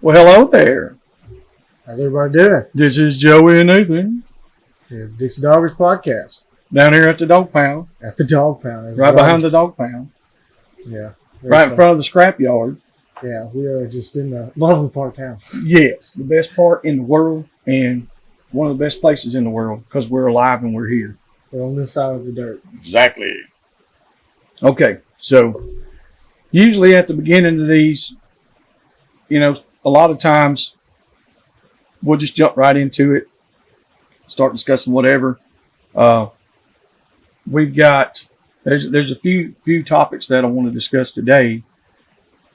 Well, hello there. How's everybody doing? This is Joey and Nathan Here's the Dixie Doggers podcast down here at the dog pound, at the Dog Pound. right behind the dog pound, Yeah. right in front of the scrap yard. Yeah, we are just in the lovely part of town. Yes, the best part in the world and one of the best places in the world because we're alive and we're here. We're on this side of the dirt. Exactly. Okay, so usually at the beginning of these, a lot of times we'll just jump right into it, start discussing whatever. We've got there's a few topics that I want to discuss today,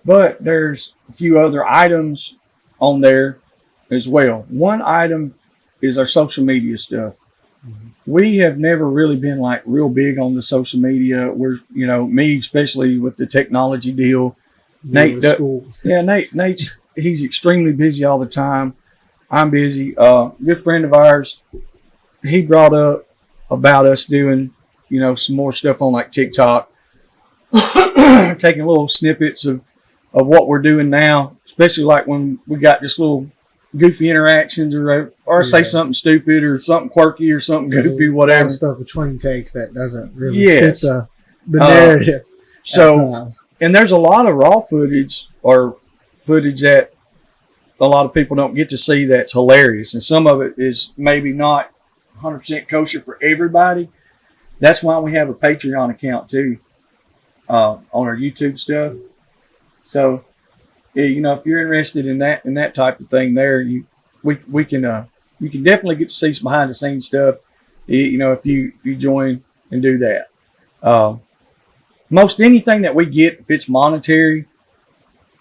but there's a few other items on there as well. One item is our social media stuff. Mhm. We have never really been like real big on the social media. We're, me especially with the technology deal. Nate, Nate's he's extremely busy all the time. I'm busy. Good friend of ours, he brought up about us doing, some more stuff on like TikTok, taking little snippets of what we're doing now, especially like when we got just little goofy interactions or say something stupid or something quirky or something goofy, whatever. Stuff between takes that doesn't really Yes. fit the narrative. So, and there's a lot of raw footage or footage that a lot of people don't get to see that's hilarious. And some of it is maybe not 100% kosher for everybody. That's why we have a Patreon account too, on our YouTube stuff. So, if you're interested in that type of thing there, you can definitely get to see some behind the scenes stuff, if you join and do that. Most anything that we get, if it's monetary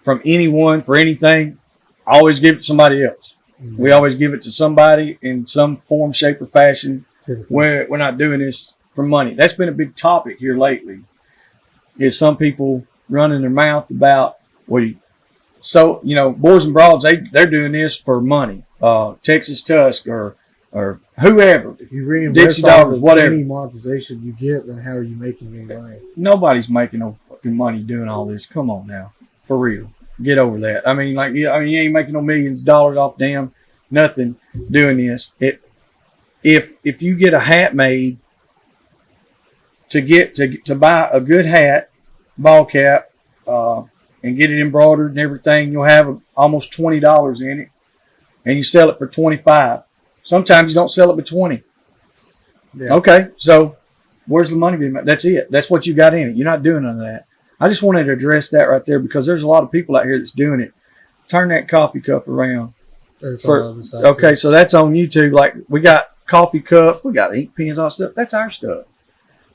from anyone for anything, I always give it to somebody else. Mm-hmm. We always give it to somebody in some form, shape, or fashion. We're not doing this for money. That's been a big topic here lately. Is some people running their mouth about, boys and broads, they're doing this for money. Texas Tusk or whoever. If you reimburse Dixie Doggers, whatever. any monetization you get, then how are you making any money? Nobody's making no fucking money doing all this. Come on now, for real. Get over that. I mean, you ain't making no millions of dollars off damn nothing doing this. If you get a hat made to buy a good hat, ball cap, and get it embroidered and everything, you'll have almost $20 in it, and you sell it for $25. Sometimes you don't sell it for $20. Yeah. Okay, so where's the money being made? That's it. That's what you got in it. You're not doing none of that. I just wanted to address that right there because there's a lot of people out here that's doing it. Turn that coffee cup around. It's on the other side Okay, too. so that's on YouTube. Like we got coffee cups, we got ink pens, all stuff. That's our stuff.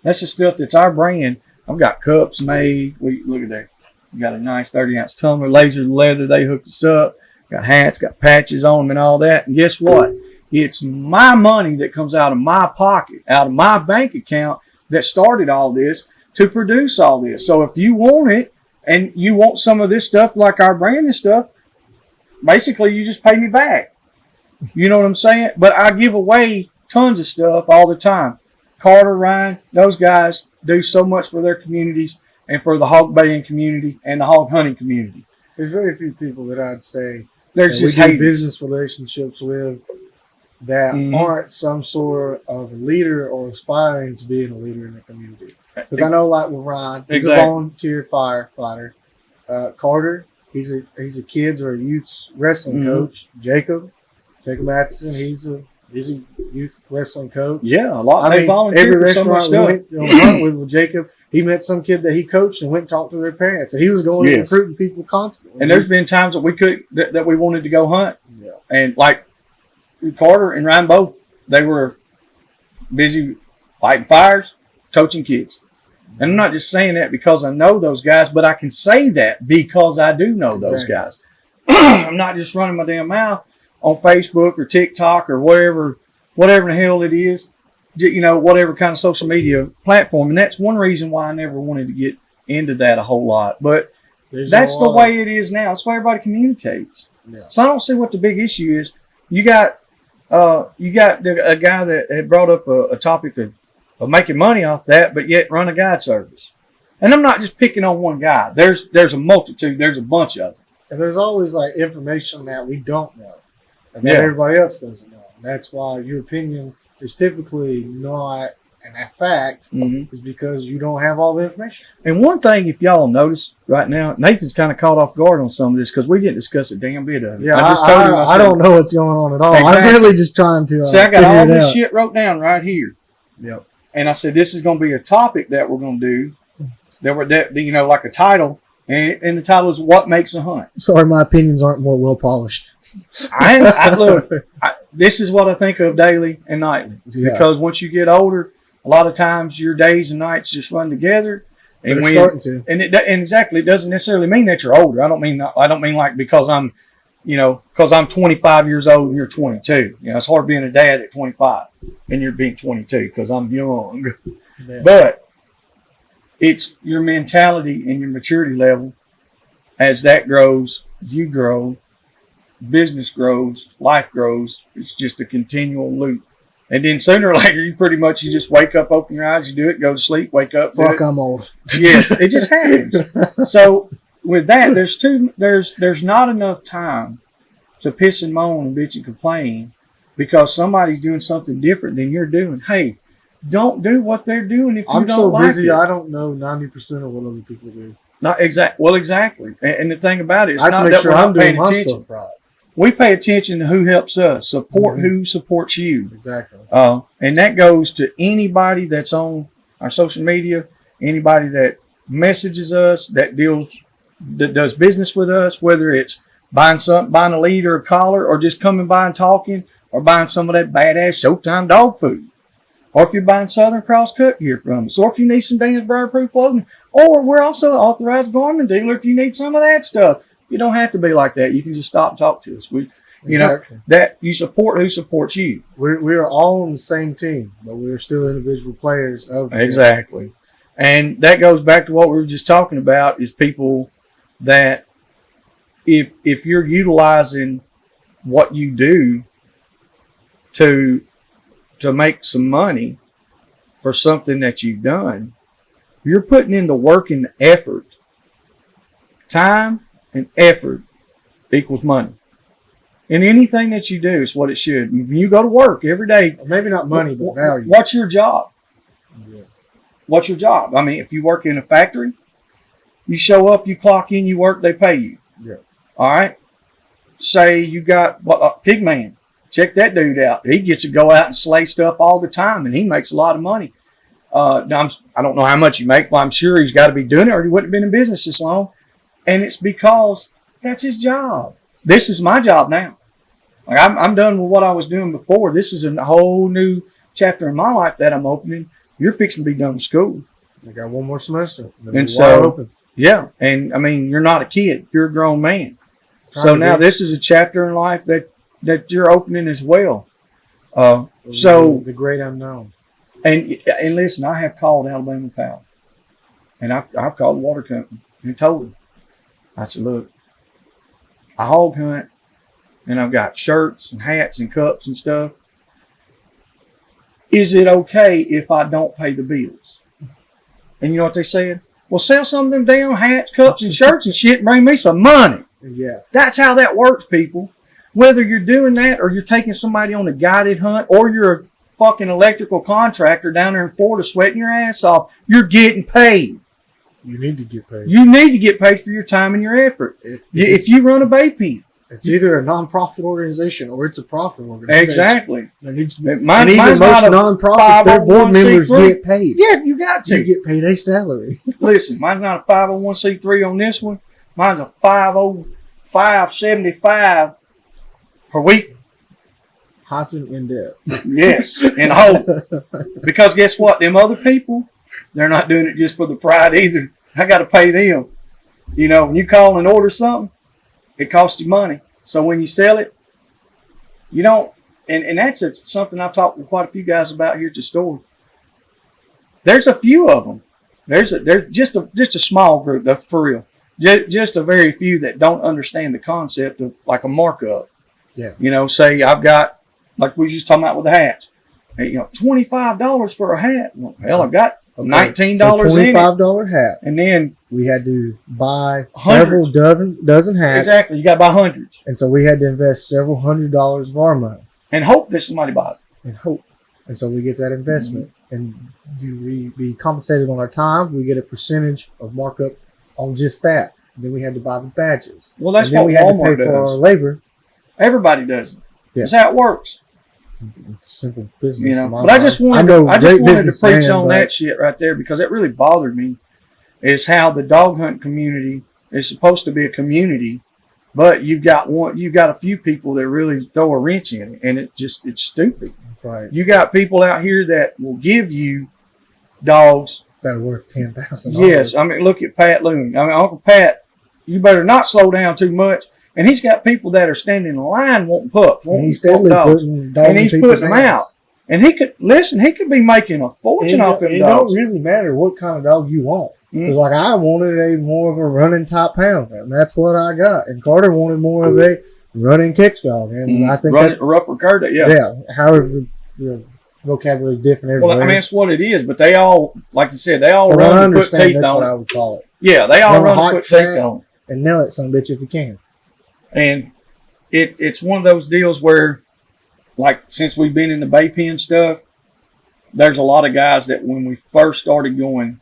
That's the stuff that's our brand. I've got cups made. Look at that. We got a nice 30-ounce tumbler, laser leather. They hooked us up. Got hats, got patches on them, and all that. And guess what? It's my money that comes out of my pocket, out of my bank account that started all this to produce all this. So if you want it and you want some of this stuff like our brand and stuff, basically you just pay me back. You know what I'm saying? But I give away tons of stuff all the time. Carter, Ryan, those guys do so much for their communities and for the hog baying community and the hog hunting community. There's very few people that I'd say There's that just we do haters. business relationships with that Mhm. aren't some sort of a leader or aspiring to being a leader in the community. Because I know, like with Ryan, he's Exactly. a volunteer firefighter. Carter, he's a kids or a youth wrestling Mhm. coach. Jacob Matheson, he's a youth wrestling coach. Yeah, a lot. I They mean, volunteer every for so much restaurant we stuff. went on a hunt with Jacob, he met some kid that he coached and went and talked to their parents, and he was going and Yes. recruiting people constantly. And there's been times that we wanted to go hunt, yeah. and like Carter and Ryan both, they were busy fighting fires, coaching kids. And I'm not just saying that because I know those guys, but I can say that because I do know those Exactly. guys. I'm not just running my damn mouth on Facebook or TikTok or whatever the hell it is, whatever kind of social media platform. And that's one reason why I never wanted to get into that a whole lot. But that's the way it is now. That's why everybody communicates. Yeah. So I don't see what the big issue is. You got a guy that had brought up a topic of making money off that, but yet run a guide service. And I'm not just picking on one guy. There's a multitude. There's a bunch of them. And there's always like information that we don't know and that Yeah. everybody else doesn't know. And that's why your opinion is typically not a fact, is because you don't have all the information. And one thing, if y'all notice right now, Nathan's kind of caught off guard on some of this because we didn't discuss a damn bit of it. Yeah, I just told him. I don't know what's going on at all. Exactly. I'm really just trying to. See, I got all figure it this out. shit wrote down right here. Yep. And I said, this is going to be a topic that we're going to do, that like a title. And the title is What Makes a Hunt. Sorry, my opinions aren't more well polished. This is what I think of daily and nightly. Yeah. Because once you get older, a lot of times your days and nights just run together. And They're starting to. And exactly, it doesn't necessarily mean that you're older. I don't mean like because I'm 25 years old and you're 22. It's hard being a dad at 25 and you're being 22 because I'm young. Yeah. But it's your mentality and your maturity level. As that grows, you grow, business grows, life grows. It's just a continual loop. And then sooner or later, you just wake up, open your eyes, you do it, go to sleep, wake up. Fuck, I'm old. Yes, it just happens. So with that, there's not enough time to piss and moan and bitch and complain because somebody's doing something different than you're doing. Hey, don't do what they're doing if you I'm don't so like busy, it. I don't know 90% of what other people do. Not exactly. And the thing about it, it's I not have to make that sure we're I'm not paying doing my attention. stuff right. We pay attention to who helps us, support Mhm. who supports you. Exactly. And that goes to anybody that's on our social media, anybody that messages us, that does business with us, whether it's buying a lead or a collar, or just coming by and talking, or buying some of that badass Showtime dog food. Or if you're buying Southern Cross Cook gear from us, or if you need some Dan's Briar Proof clothing, or we're also an authorized garment dealer if you need some of that stuff. You don't have to be like that. You can just stop and talk to us. Exactly. That you support who supports you. We're all on the same team, but we're still individual players of the team. Exactly. And that goes back to what we were just talking about, is people that if you're utilizing what you do to make some money for something that you've done, you're putting in the work and the effort. Time and effort equals money. And anything that you do is what it should. When you go to work every day, Maybe not money, but value. what's your job? Yeah. What's your job? I mean, if you work in a factory, you show up, you clock in, you work, they pay you. Yeah. All right. Say you got Pigman. Check that dude out. He gets to go out and slay stuff all the time, and he makes a lot of money. I don't know how much he makes, but I'm sure he's got to be doing it, or he wouldn't have been in business this long. And it's because that's his job. This is my job now. Like I'm done with what I was doing before. This is a whole new chapter in my life that I'm opening. You're fixing to be done with school. I got one more semester. And Then we're wide so, open. yeah. And I mean, you're not a kid. You're a grown man. Trying So to now be- this is a chapter in life that you're opening as well. So, the great unknown. and listen, I have called Alabama Power. And I've called the water company and told them. I said, look, I hog hunt, and I've got shirts and hats and cups and stuff. Is it okay if I don't pay the bills? And you know what they said? Well, sell some of them damn hats, cups, and shirts and shit and bring me some money. Yeah. That's how that works, people. Whether you're doing that or you're taking somebody on a guided hunt or you're a fucking electrical contractor down there in Florida sweating your ass off, you're getting paid. You need to get paid. You need to get paid for your time and your effort. If you run a bay pen. It's either a non-profit organization or it's a profit organization. Exactly. There needs to be, Mine- and even mine's most not a non-profits, their board members 501c3. get paid. Yeah, you got to. You get paid a salary. Listen, mine's not a 501c3 on this one. Mine's a 505.75 per week. Hyphen in debt. Yes, and hope. Because guess what? Them other people, they're not doing it just for the pride either. I got to pay them. You know, when you call and order something, it costs you money. So when you sell it, you don't. And that's something I've talked with quite a few guys about here at the store. There's a few of them. There's just a small group, though, for real. Just a very few that don't understand the concept of like a markup. Yeah. You know, say I've got, like we were just talking about with the hats. Hey, you know, $25 for a hat. Well, hell, I've got $19 so in it. $25 hat. And then we had to buy Hundreds. several dozen hats. Exactly. You got to buy hundreds And so we had to invest several $100s of our money and hope that somebody buys it. and hope. And so we get that investment. And do we be compensated on our time? We get a percentage of markup on just that. And then we had to buy the badges. Well, that's and then what we had to Walmart pay for our does. labor. Everybody does it. Yeah. That's how it works. It's simple business. You know, in my but I mind. just wanted know to great preach businessman, on but that shit right there because it really bothered me. Is how the dog hunt community is supposed to be a community, but you've got a few people that really throw a wrench in it, and it's stupid. That's right. You got people out here that will give you dogs. That worth $10,000. Yes, I mean look at Pat Looney. I mean Uncle Pat, you better not slow down too much. And he's got people that are standing in line wanting pups, And wanting he's steadily dogs, putting dogs and in he's people's putting them hands. out. And he could be making a fortune off them It dogs. don't really matter what kind of dog you want. Mm. Because like I wanted a more of a running top pound, and that's what I got. And Carter wanted more of a running kicks dog, and I think that rougher curd, yeah. yeah. However, the vocabulary is different Well, everywhere. I mean, that's what it is. But they all, like you said, they all From what I run to put understand, teeth that's what I on. would call it. Yeah, they all Run a run to hot put track. teeth on. And nail it, son of a bitch, if you can. And it's one of those deals where, like, since we've been in the Bay Pen stuff, there's a lot of guys that when we first started going,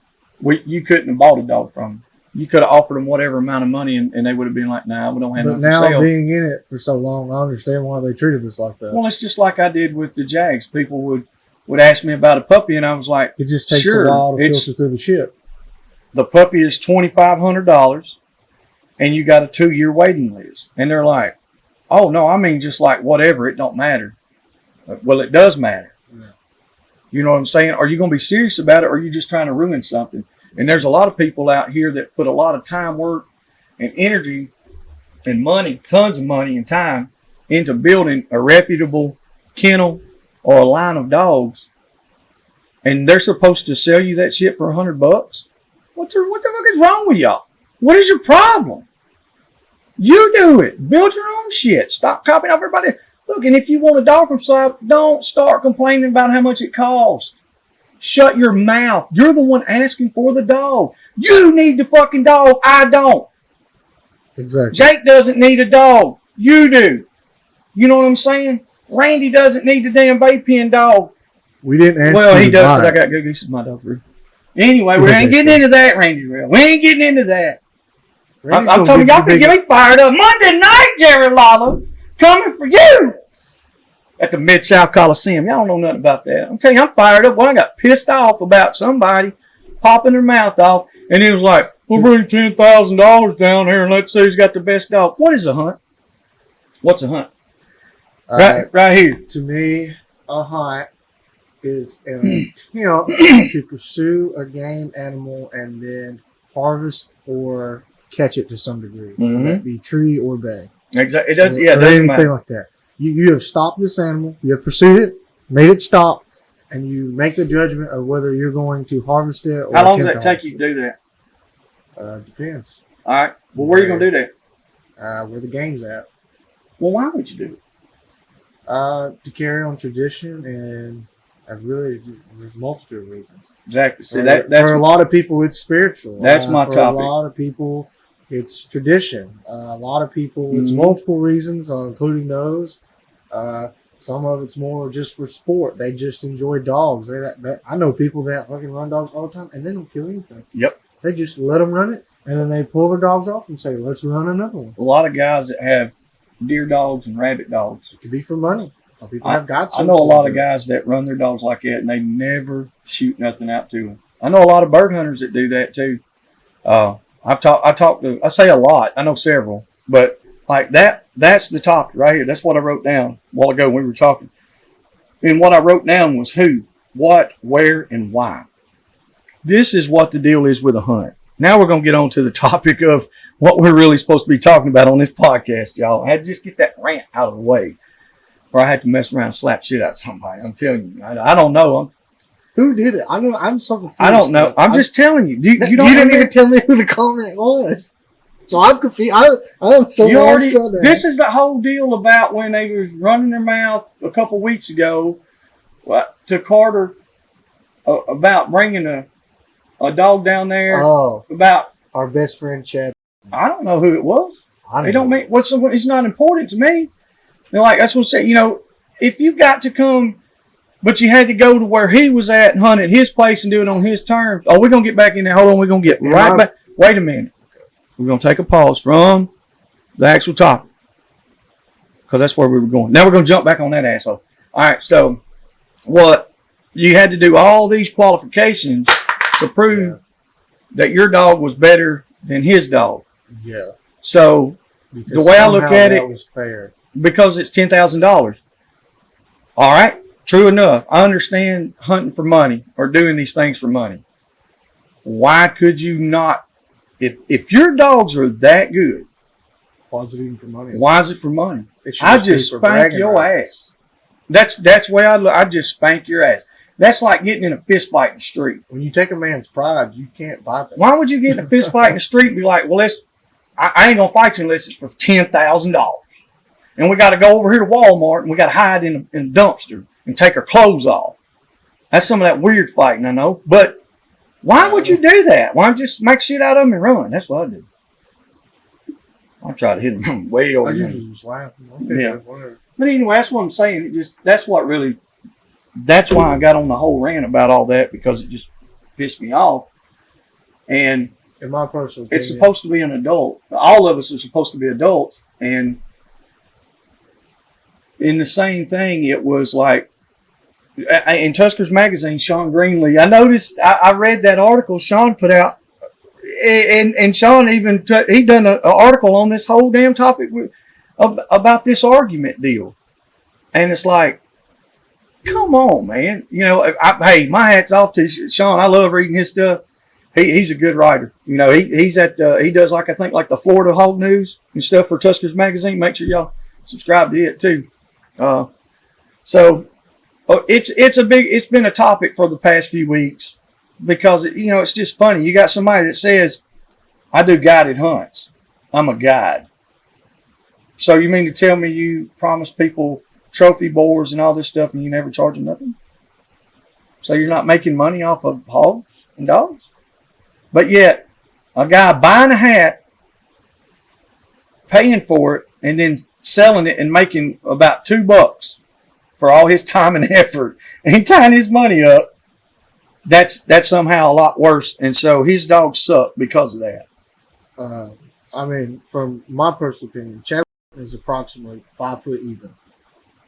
you couldn't have bought a dog from them. You could have offered them whatever amount of money, and they would have been like, "Nah, we don't have But nothing to now, sell." being in it for so long, I understand why they treated us like that. Well, it's just like I did with the Jags. People would ask me about a puppy, and I was like, It just takes sure, a while to it's- filter through the ship. the puppy is $2,500 and you got a 2-year waiting list. And they're like, oh, no, I mean, just like whatever, it don't matter. Well, it does matter. Yeah. You know what I'm saying? Are you going to be serious about it or are you just trying to ruin something? And there's a lot of people out here that put a lot of time, work, and energy and money, tons of money and time into building a reputable kennel or a line of dogs. And they're supposed to sell you that shit for $100. What the fuck is wrong with y'all? What is your problem? You do it. Build your own shit. Stop copying off everybody. Look, and if you want a dog from Slab, don't start complaining about how much it costs. Shut your mouth. You're the one asking for the dog. You need the fucking dog. I don't. Exactly. Jake doesn't need a dog. You do. You know what I'm saying? Randy doesn't need the damn Bay Pen dog. We didn't ask Well, you he to does, buy but I it. got good. This is my dog, Drew. Anyway, we ain't getting into that, Randy. Real. We ain't getting into that. Randy's I'm gonna telling give y'all, you can big- get me fired up. Monday night, Jerry Lawler, coming for you at the Mid-South Coliseum. Y'all don't know nothing about that. I'm telling you, I'm fired up. When I got pissed off about somebody popping their mouth off, and he was like, we'll bring $10,000 down here and let's see who's got the best dog. What is a hunt? What's a hunt? Right here. To me, a hunt is an attempt to pursue a game animal and then harvest or catch it to some degree, Mhm. whether that be tree or bay, Exactly. It does. or, Yeah, it or doesn't anything matter. like that. You have stopped this animal, you have pursued it, made it stop, and you make the judgment of whether you're going to harvest it or How long does attempt that take to you to do that? harvest it. Depends. All right. Well, where are you going to do that? Where the game's at. Well, why would you do it? To carry on tradition, and there's a multitude of reasons. Exactly. See, For- that's for a lot of people, it's spiritual. That's my for topic. a lot of people, it's tradition. A lot of people, it's Mhm. multiple reasons, including those. Some of it's more just for sport. They just enjoy dogs. I know people that fucking run dogs all the time, and they don't kill anything. Yep. They just let them run it, and then they pull their dogs off and say, "Let's run another one." a lot of guys that have deer dogs and rabbit dogs. It could be for money. Some people have got. I know a lot of guys that run their dogs like that, and they never shoot nothing out to them. I know a lot of bird hunters that do that too. I say a lot. I know several, but like that. That's the topic right here. That's what I wrote down a while ago when we were talking. And what I wrote down was who, what, where, and why. This is what the deal is with a hunt. Now we're going to get on to the topic of what we're really supposed to be talking about on this podcast, y'all. I had to just get that rant out of the way, or I had to mess around and slap shit out of somebody. I'm telling you. I don't know. Who did it? I don't. I'm so confused. I don't know. I'm just telling you. You don't You didn't remember- even tell me who the comment was. So I'm confused. I'm so You already, lost on that. this is the whole deal about when they was running their mouth a couple weeks ago to Carter about bringing a dog down there. Oh, About our best friend Chad. I don't know who it was. I It don't mean it's not important to me. They're like, that's what I'm saying. You know, if you got to come, but you had to go to where he was at and hunt at his place and do it on his terms. Oh, we're gonna get back in there. Hold on, we're gonna get right back. Wait a minute. We're gonna take a pause from the actual topic because that's where we were going. Now we're gonna jump back on that asshole. All right. So, what you had to do all these qualifications to prove that your dog was better than his dog. Yeah. So Because the way I look somehow at that it, was fair. because it's $10,000. All right, true enough. I understand hunting for money or doing these things for money. Why could you not? If your dogs are that good, Why is it even for money? why is it for money? It should I be just for spank bragging your rights. ass. That's the way I look. I just spank your ass. That's like getting in a fist fight in the street. When you take a man's pride, you can't buy that. Why would you get in a fist fight in the street and be like, well, I ain't gonna fight you unless it's for $10,000, and we got to go over here to Walmart and we got to hide in a dumpster and take our clothes off. That's some of that weird fighting, I know. But why would you do that? Why not just smack shit out of them and run? That's what I do. I try to hit them way over I there. usually just laugh. Okay, Yeah. whatever. But anyway, that's what I'm saying. That's why I got on the whole rant about all that, because it just pissed me off. And In my personal opinion, it's supposed to be an adult. All of us are supposed to be adults. And in the same thing, it was like, in Tusker's magazine, Sean Greenlee, I noticed, I read that article Sean put out, and Sean even, he done an article on this whole damn topic about this argument deal. And it's like, come on, man. You know, hey, my hat's off to Sean. I love reading his stuff. He's a good writer. You know, he does like the Florida Hog News and stuff for Tusker's magazine. Make sure y'all subscribe to it too. So it's been a topic for the past few weeks because it's just funny. You got somebody that says, I do guided hunts. I'm a guide. So you mean to tell me you promise people trophy boars and all this stuff and you never charge them nothing? So you're not making money off of hogs and dogs? But yet, a guy buying a hat, paying for it, and then selling it and making about $2 for all his time and effort and tying his money up, that's somehow a lot worse. And so his dogs suck because of that. I mean, from my personal opinion, Chad is approximately 5 foot even.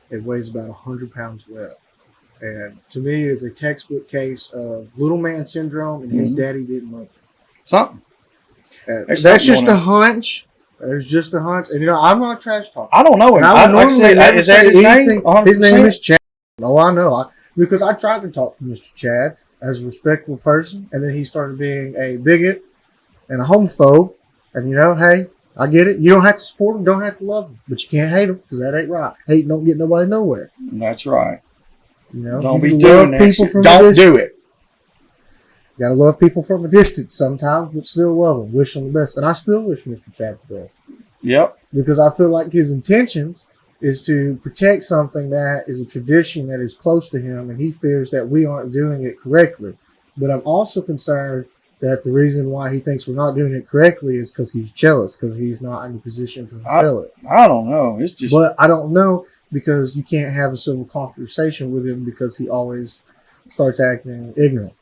It weighs about 100 pounds wet. And to me, it is a textbook case of little man syndrome, and his daddy didn't love him. Something. That's just a hunch. There's just a hunch. And, I'm not a trash talker. I don't know him. And I would normally never is that say his name? anything. 100%? His name is Chad. No, I know. Because I tried to talk to Mr. Chad as a respectable person, and then he started being a bigot and a homophobe. And, hey, I get it. You don't have to support him, don't have to love him, but you can't hate him because that ain't right. Hate don't get nobody nowhere. That's right. Don't you be love doing that people shit. from a Don't distance. do it. You gotta love people from a distance sometimes, but still love them. Wish them the best, and I still wish Mr. Chad the best Yep. because I feel like his intentions is to protect something that is a tradition that is close to him, and he fears that we aren't doing it correctly. But I'm also concerned that the reason why he thinks we're not doing it correctly is because he's jealous, because he's not in a position to fulfill it. I don't know. It's just. But I don't know, because you can't have a civil conversation with him because he always starts acting ignorant.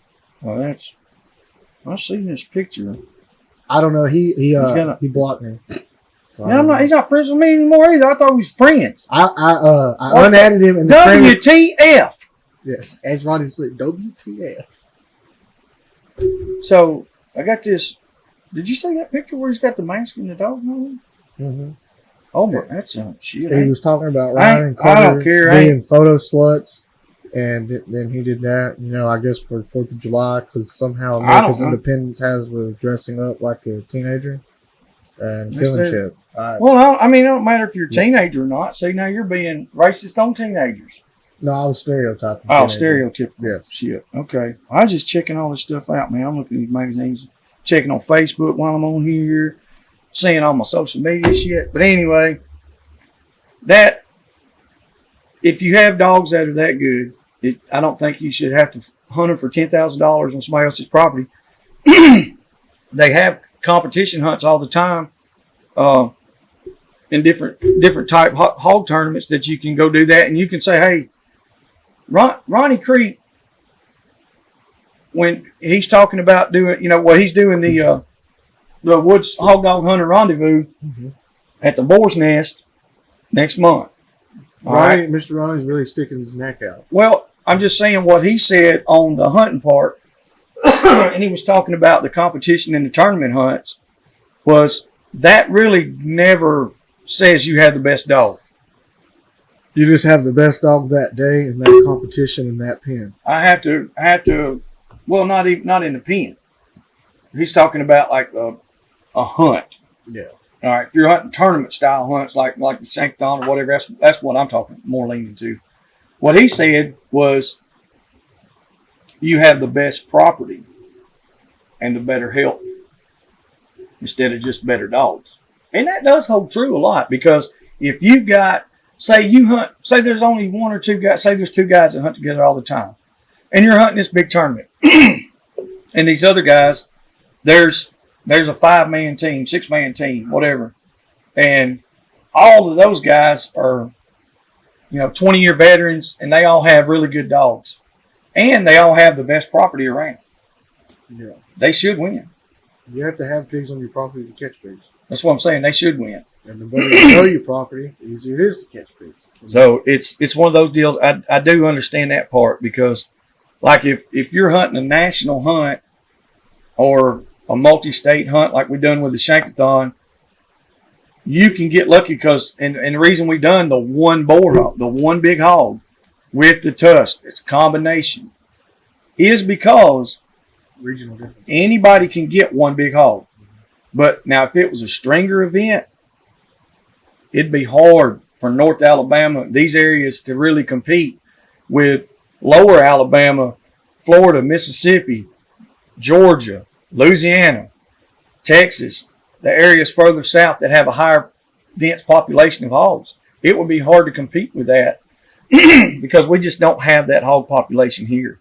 Well, I've seen this picture. I don't know. He blocked me. So Yeah, he's not friends with me anymore either. I thought we was friends. I unadded him in the friend. WTF. Yes, as Ronnie said, WTF. So I got this. Did you see that picture where he's got the mask and the dog on? Mm-hmm. Oh my, that's shit. He was talking about Ryan and I don't Carter care. being photo sluts, and then he did that. I guess for the 4th of July, because somehow America's independence has with dressing up like a teenager and killing shit. Well, I mean, it don't matter if you're a teenager or not. See, now you're being racist on teenagers. No, I was stereotyping. Oh, stereotypical. Yes. Shit. Okay. I was just checking all this stuff out, man. I'm looking at these magazines, checking on Facebook while I'm on here, seeing all my social media shit. But anyway, that if you have dogs that are that good, I don't think you should have to hunt them for $10,000 on somebody else's property. They have competition hunts all the time, in different type hog tournaments that you can go do that, and you can say, hey, Ronnie Creek, when he's talking about doing, he's doing the Woods Hog Dog Hunter Rendezvous at the Boar's Nest next month. Mr. Ronnie's really sticking his neck out. Well, I'm just saying what he said on the hunting part, and he was talking about the competition and the tournament hunts, was that really never says you have the best dog. You just have the best dog that day in that competition in that pen. I have to. Well, not in the pen. He's talking about like a hunt. Yeah. All right. If you're hunting tournament style hunts, like the Sancton or whatever, that's what I'm talking more leaning to. What he said was, you have the best property and the better health instead of just better dogs, and that does hold true a lot, because if you've got, say there's only one or two guys, say there's two guys that hunt together all the time, and you're hunting this big tournament, and these other guys, there's a 5-man team, 6-man team, whatever, and all of those guys are 20-year veterans, and they all have really good dogs, and they all have the best property around. Yeah. They should win. You have to have pigs on your property to catch pigs. That's what I'm saying. They should win. And the better you know your property, the easier it is to catch pigs. So it's one of those deals. I do understand that part, because like if you're hunting a national hunt or a multi-state hunt like we done with the Shankathon, you can get lucky, because and the reason we done the one boar hog, the one big hog with the tusk, it's a combination, is because Regional difference. anybody can get one big hog. But now if it was a stringer event, it'd be hard for North Alabama, these areas, to really compete with Lower Alabama, Florida, Mississippi, Georgia, Louisiana, Texas, the areas further south that have a higher dense population of hogs. It would be hard to compete with that because we just don't have that hog population here.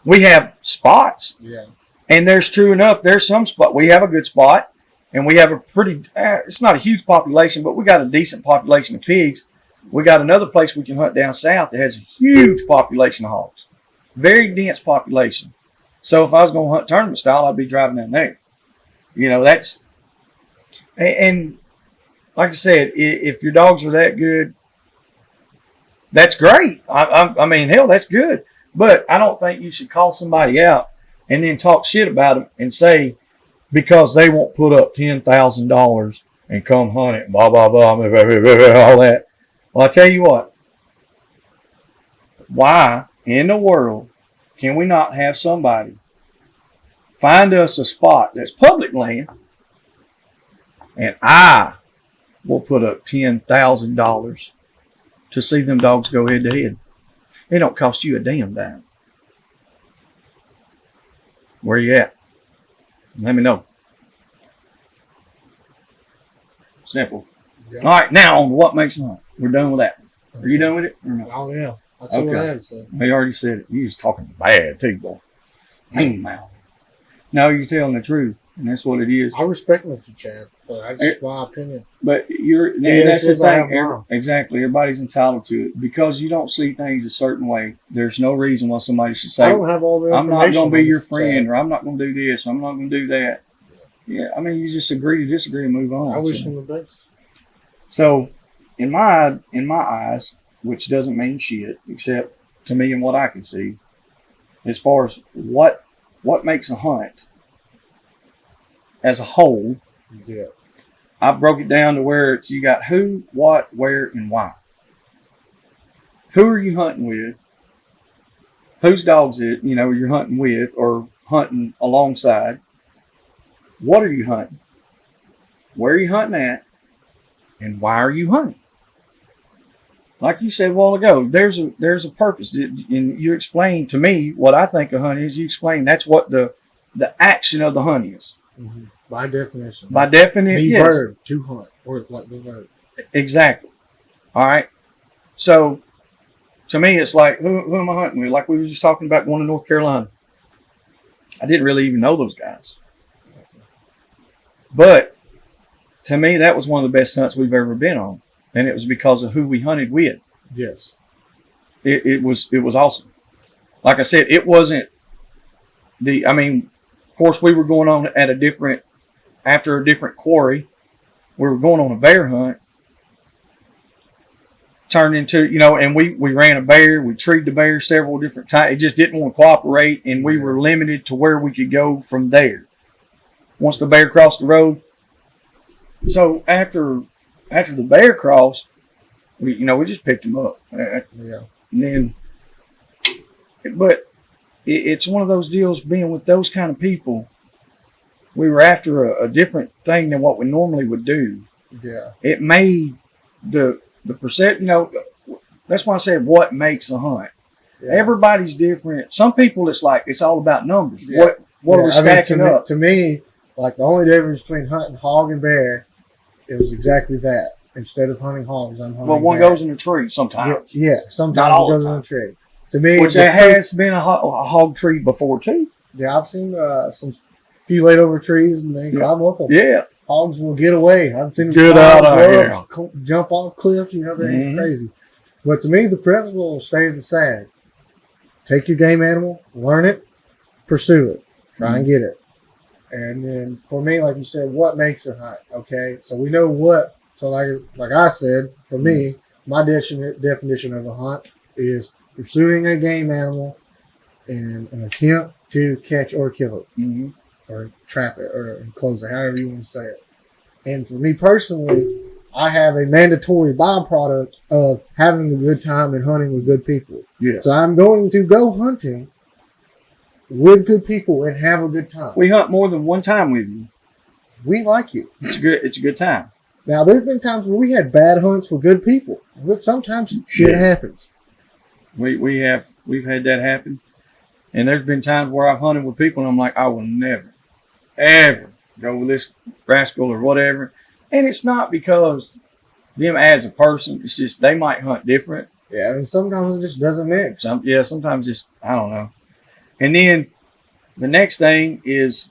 We have spots, Yeah. and there's true enough, there's some spot. We have a good spot, and we have a pretty, it's not a huge population, but we got a decent population of pigs. We got another place we can hunt down south that has a huge population of hogs. Very dense population. So if I was going to hunt tournament style, I'd be driving down there. That's, and like I said, if your dogs are that good, that's great. I mean, hell, that's good. But I don't think you should call somebody out and then talk shit about them and say, because they won't put up $10,000 and come hunt it, blah, blah, blah, all that. Well, I tell you what, why in the world can we not have somebody find us a spot that's public land, and I will put up $10,000 to see them dogs go head to head. It don't cost you a damn dime. Where you at? Let me know. Simple. Yeah. All right, now on to what makes a hunt. We're done with that. Are you done with it or not? Oh, yeah. That's what Okay. I had to say. He already said it. You was talking bad too, boy. Mean mouth. No, you're telling the truth, and that's what it is. I respect you, Chad, but that's just my opinion. But you're and Yeah, that's the says I have thing. mine. Exactly. Everybody's entitled to it. Because you don't see things a certain way, there's no reason why somebody should I say, don't have all the I'm information. not going to be on your this, friend, Chad. or I'm not going to do this, I'm not going to do that. Yeah, I mean, you just agree to disagree and move on. I wish So- him the best. So, in my eyes, which doesn't mean shit, except to me and what I can see, as far as what makes a hunt as a whole, Yeah. I broke it down to where it's you got who, what, where, and why. Who are you hunting with? Whose dogs you're hunting with or hunting alongside? What are you hunting? Where are you hunting at? And why are you hunting? Like you said a while ago, there's a purpose. And you explained to me what I think a hunt is. You explained that's what the action of the hunt is. Mm-hmm. By definition. By definition, the yes. verb to hunt, or like the verb. Exactly. All right. So, to me, it's like, who am I hunting with? Like we were just talking about going to North Carolina. I didn't really even know those guys. But to me, that was one of the best hunts we've ever been on, and it was because of who we hunted with. Yes. It was awesome. Like I said, it wasn't I mean, of course, we were going on after a different quarry. We were going on a bear hunt. Turned into, and we ran a bear. We treed the bear several different times. It just didn't want to cooperate, and we were limited to where we could go from there. Once the bear crossed the road. So after the bear crossed, we just picked him up. Yeah. And then, but it's one of those deals. Being with those kind of people, we were after a different thing than what we normally would do. Yeah. It made the percent. That's why I said what makes a hunt. Yeah. Everybody's different. Some people, it's all about numbers. Yeah. What are we stacking up? To me, like the only difference between hunting hog and bear is exactly that. Instead of hunting hogs, I'm hunting. Well, one bear. goes in a tree sometimes. Yeah, sometimes it goes in a tree. To me, which there has been a hog tree before too. Yeah, I've seen some few laid over trees and they climb up them. Yeah, hogs will get away. I've seen them get out of here, jump off cliffs. They're crazy. But to me, the principle stays the same. Take your game animal, learn it, pursue it, try and get it. And then for me, like you said, what makes a hunt? Okay, so we know what. So like I said, for me, my definition of a hunt is pursuing a game animal in an attempt to catch or kill it, or trap it, or close it, however you want to say it. And for me personally, I have a mandatory byproduct of having a good time and hunting with good people. Yes. So I'm going to go hunting with good people and have a good time. We hunt more than one time with you. We like you. It's good. It's a good time. Now, there's been times where we had bad hunts with good people. But sometimes shit happens. We've had that happen. And there's been times where I've hunted with people and I'm like, I will never, ever go with this rascal or whatever. And it's not because them as a person, it's just they might hunt different. Yeah, and sometimes it just doesn't mix. Sometimes just, I don't know. And then the next thing is,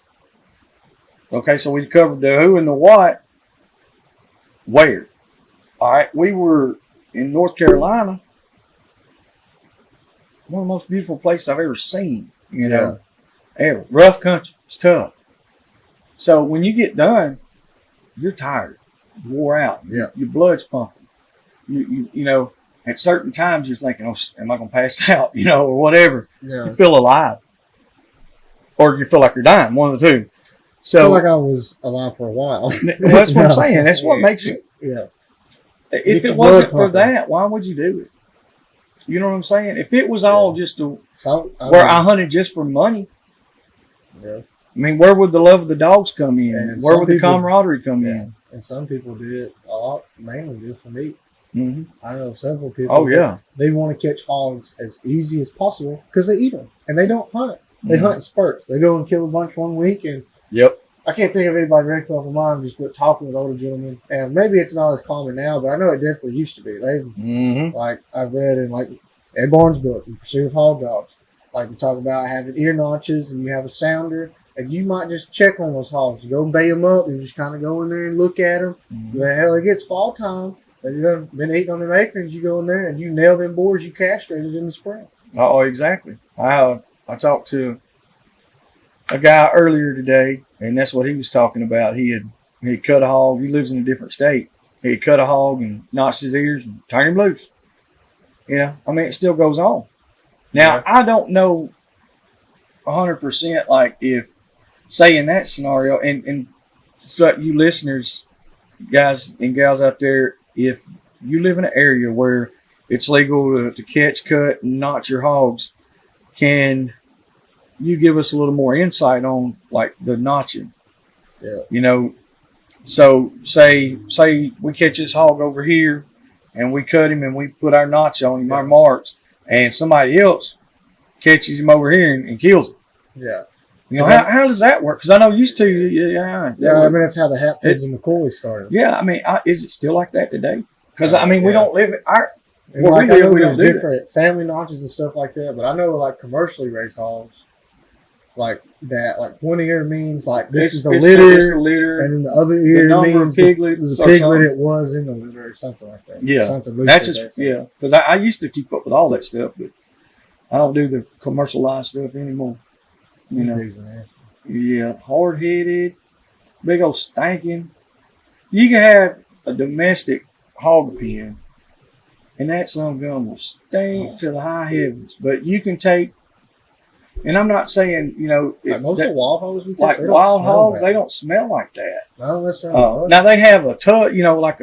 okay, so we covered the who and the what. Where? All right, we were in North Carolina. One of the most beautiful places I've ever seen, ever. Rough country. It's tough. So when you get done, you're tired, wore out. Yeah. Your blood's pumping. You at certain times you're thinking, oh, am I going to pass out, or whatever. Yeah. You feel alive. Or you feel like you're dying, one of the two. So, I feel like I was alive for a while. That's what I'm saying. That's what makes it. Yeah. If it wasn't for that, why would you do it? You know what I'm saying? If it was all just I hunted just for money, I mean, where would the love of the dogs come in? And where would the camaraderie come in? And some people do it a lot, mainly just for meat. Mm-hmm. I know several people. Oh, yeah. They want to catch hogs as easy as possible because they eat them. And they don't hunt. They hunt in spurts. They go and kill a bunch one week. And I can't think of anybody directly off my mind just talking with older gentlemen. And maybe it's not as common now, but I know it definitely used to be. Like I've read in like Ed Barnes' book, In Pursuit of Hog Dogs, like they talk about having ear notches and you have a sounder. And you might just check on those hogs. You go and bay them up and just kind of go in there and look at them. The hell, it gets fall time. They've been eating on them acorns. You go in there and you nail them boars you castrated in the spring. Oh, exactly. I talked to a guy earlier today, and that's what he was talking about. He had cut a hog. He lives in a different state. He had cut a hog and notched his ears and turned him loose. I mean, it still goes on. Now, I don't know 100% like if, say in that scenario, and so you listeners, guys and gals out there, if you live in an area where it's legal to catch, cut, and notch your hogs, can you give us a little more insight on like the notching? Yeah. So say we catch this hog over here and we cut him and we put our notch on him, our marks, and somebody else catches him over here and kills him. Yeah. How does that work? Because I know used to. I mean, that's how the Hatfields and McCoys started. Yeah, I mean, is it still like that today? Because I mean, we don't live it. I know there's different family notches and stuff like that, but I know like commercially raised hogs, like that. Like one ear means like this is the It's litter, the litter. and then the other The ear number of means piglets the or piglet something. it was in the litter or something like that. Yeah. Something loose That's with just that. yeah. Because I used to keep up with all that stuff, but I don't do the commercialized stuff anymore. You know. These are nasty. Yeah, hard headed, big old stinking. You can have a domestic hog pen, and that son of a gun will stink to the high heavens. But you can take, and I'm not saying Like most of the wild hogs we catch, like they don't wild smell hogs, bad. they don't smell like that. Not unless they're on the Now they have a tub, like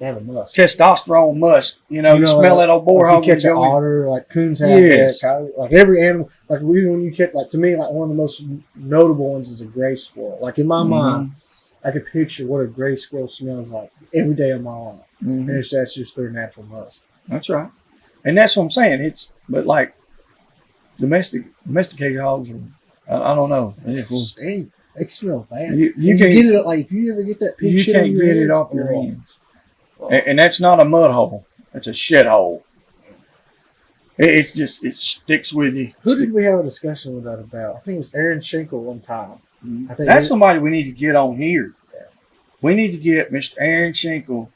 they have a musk. testosterone musk. You smell that old boar like hog. you catch an when you go in. otter, like coons have Yes. that. Coyote, like every animal, like when you catch, like to me, like one of the most notable ones is a gray squirrel. Like in my mind, I could picture what a gray squirrel smells like every day of my life, Mhm. and that's just their natural musk. That's right, and that's what I'm saying. But like domesticated hogs, I don't know. Yeah, well, Stink. They smell bad. you When can get it, like if you ever get that pig you shit on can't your get it hands, off your oh, hands. And that's not a mud hole. That's a shit hole. It's just, it sticks with you. Who did we have a discussion with that about? I think it was Aaron Schenkel one time. I think That's somebody we need to get on here. Yeah. We need to get Mr. Aaron Schenkel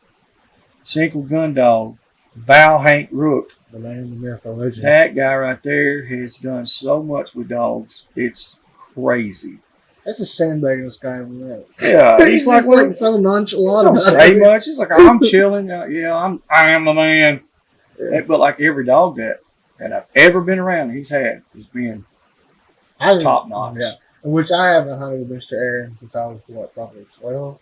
Gundog, Val Hank Rook. the man, the myth, the legend. That guy right there has done so much with dogs. It's crazy. That's a sandbagging this guy. Man. Yeah, He's like, so nonchalant don't about say it. much. It's like I'm chilling. I am the man. Yeah. But like every dog that I've ever been around, he's been top notch. Yeah, which I haven't hunted with Mr. Aaron since I was probably 12.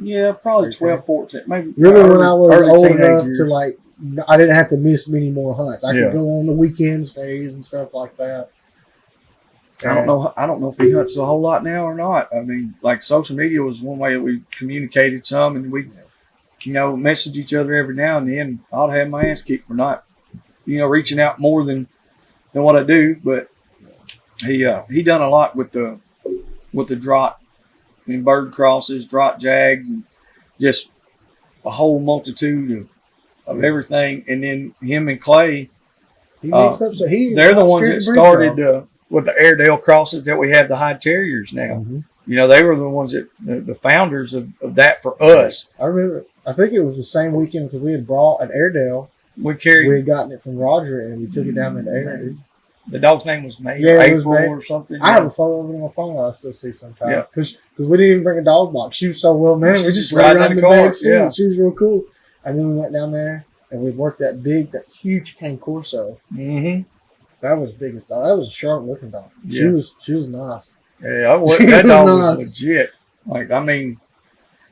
Yeah, probably 13. 12, 14, maybe. Really, when early- I was early old teenage enough years. to like, I didn't have to miss many more hunts. I Yeah. could go on the weekend stays and stuff like that. I don't know. I don't know if he hunts a whole lot now or not. I mean, like social media was one way that we communicated some, and we, message each other every now and then. I'd have my ass kicked for not, reaching out more than what I do. But he done a lot with the draught and bird crosses, draught jags, and just a whole multitude of everything. And then him and Clay, He mixed up, so they're the ones that started with the Airedale crosses that we have the high terriers now. Mm-hmm. They were the ones that the founders of that for us. I remember. I think it was the same weekend because we had brought an Airedale. We carried We had gotten it from Roger and we took it down to the Airedale. the dog's name was May Yeah, or it was April May. or something. I have a photo of it on my phone that I still see sometimes. Yeah. Because we didn't even bring a dog box. She was so well mannered. We just She let her ride ride in in the the car, back seat. yeah. She was real cool. And then we went down there and we worked that huge Cane Corso. Mm-hmm. That was the biggest dog. That was a sharp looking dog. She Yeah. was nice. Yeah, She that was dog nice. was legit. Like, I mean,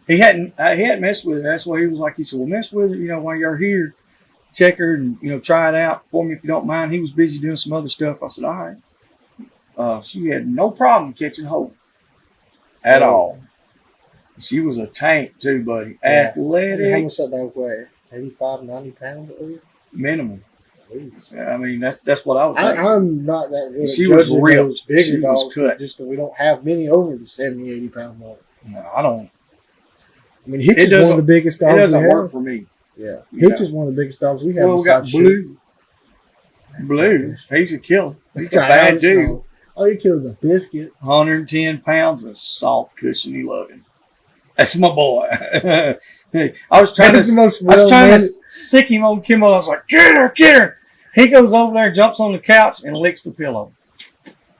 he hadn't messed with her. That's why he was like, he said, well, mess with her, while you're here. Check her and, try it out for me if you don't mind. He was busy doing some other stuff. I said, all right. She had no problem catching hold at Yeah. all. She was a tank too, buddy. Yeah. Athletic, How much that dog weigh? 85, 90 pounds at least? minimum. At least. I mean, that's what I was thinking. I'm not that good at She was judging ripped. those bigger She was dogs cut. just because we don't have many over the 70, 80 pound mark. No, I don't. I mean, Hitch It is one of doesn't- the biggest It dogs we doesn't have. work for me. Yeah. You Hitch know. is one of the biggest dogs we have Well, we got besides Shoot. Blue. Blue. He's a killer. He's a bad dude. Oh, you killed the biscuit. 110 pounds of soft, cushiony loving. That's my boy. I was trying That's the most I was trying to well-mannered. sick him on Kimmel. I was like, get her. He goes over there, jumps on the couch, and licks the pillow.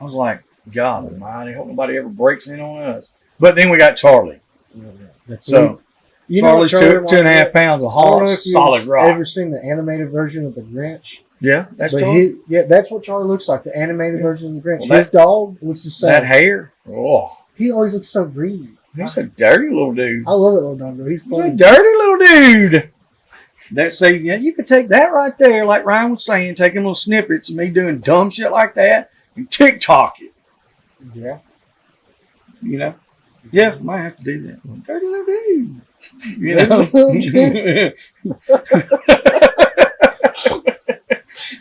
I was like, God almighty, hope nobody ever breaks in on us. But then we got Charlie. So you know what Charlie's two and a half pounds of I don't know hard, if solid you've rock. ever seen the animated version of the Grinch. Yeah, that's But Charlie. that's what Charlie looks like, the animated version of the Grinch. Well, His dog looks the same. That hair. Oh, He always looks so greedy. he's a dirty little dude. I love that little dog, though. He's He's a funny. dirty little dude. You could take that right there, like Ryan was saying, taking little snippets of me doing dumb shit like that and TikTok it. Yeah. Yeah, might have to do that. Dirty little dude.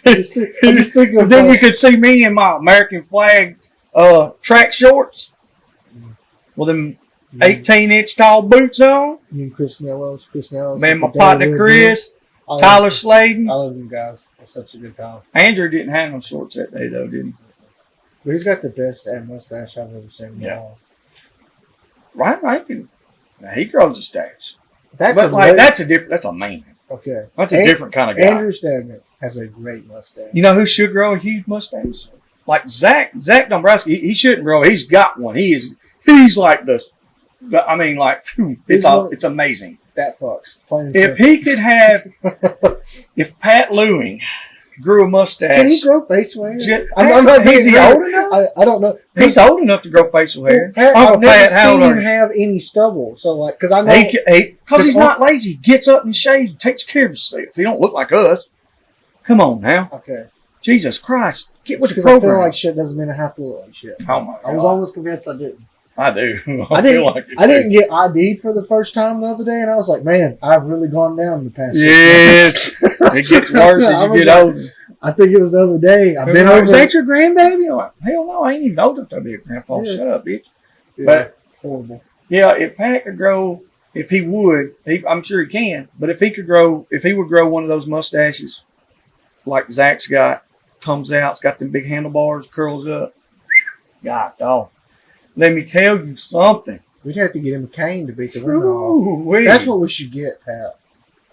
I'm just thinking of Then you could see me in my American flag track shorts with them 18-inch tall boots on. you and Chris Nellos. Man, my partner Chris, Tyler Sladen. I love them guys. It's such a good time. Andrew didn't have no shorts that day though, did he? But he's got the best damn mustache I've ever seen. Yeah. Ryan Rankin, now he grows a stash. That's But like that's a man. okay. That's a different kind of guy. Andrew Stedman has a great mustache. You know who should grow a huge mustache? Like Zach Dombrowski. He shouldn't grow. He's got one. He's like I mean, like it's amazing. That fucks. Plain and If simple. he could have, if Pat Lewing grew a mustache, Can he grow facial hair? I'm not. Is he old enough? I don't know. He's old enough to grow facial hair. Pat, Uncle I've never Pat, how seen old him are you? have any stubble. So like, because I know Because he's not lazy. He gets up and shaves, takes care of himself. He don't look like us. Come on now. Okay. Jesus Christ. Get with the Because I program. feel like shit doesn't mean I have to look like shit. Oh my God. I was almost convinced I didn't. I do. I feel like it I too. didn't get ID'd for the first time the other day, and I was like, man, I've really gone down the past 6 Yes. months. It gets worse I as you was get like, older. I think it was the other day. I've been over. Is that your grandbaby? I'm like, hell no, I ain't even old enough to be a grandpa. Yeah. Shut up, bitch. Yeah, But it's horrible. yeah, if Pat could grow, if he would, I'm sure he can. But if he would grow one of those mustaches, like Zach's got, comes out, it's got them big handlebars, curls up. God, dog. Let me tell you something. We'd have to get him a cane to beat the women off. Ooh-wee. That's what we should get, Pat.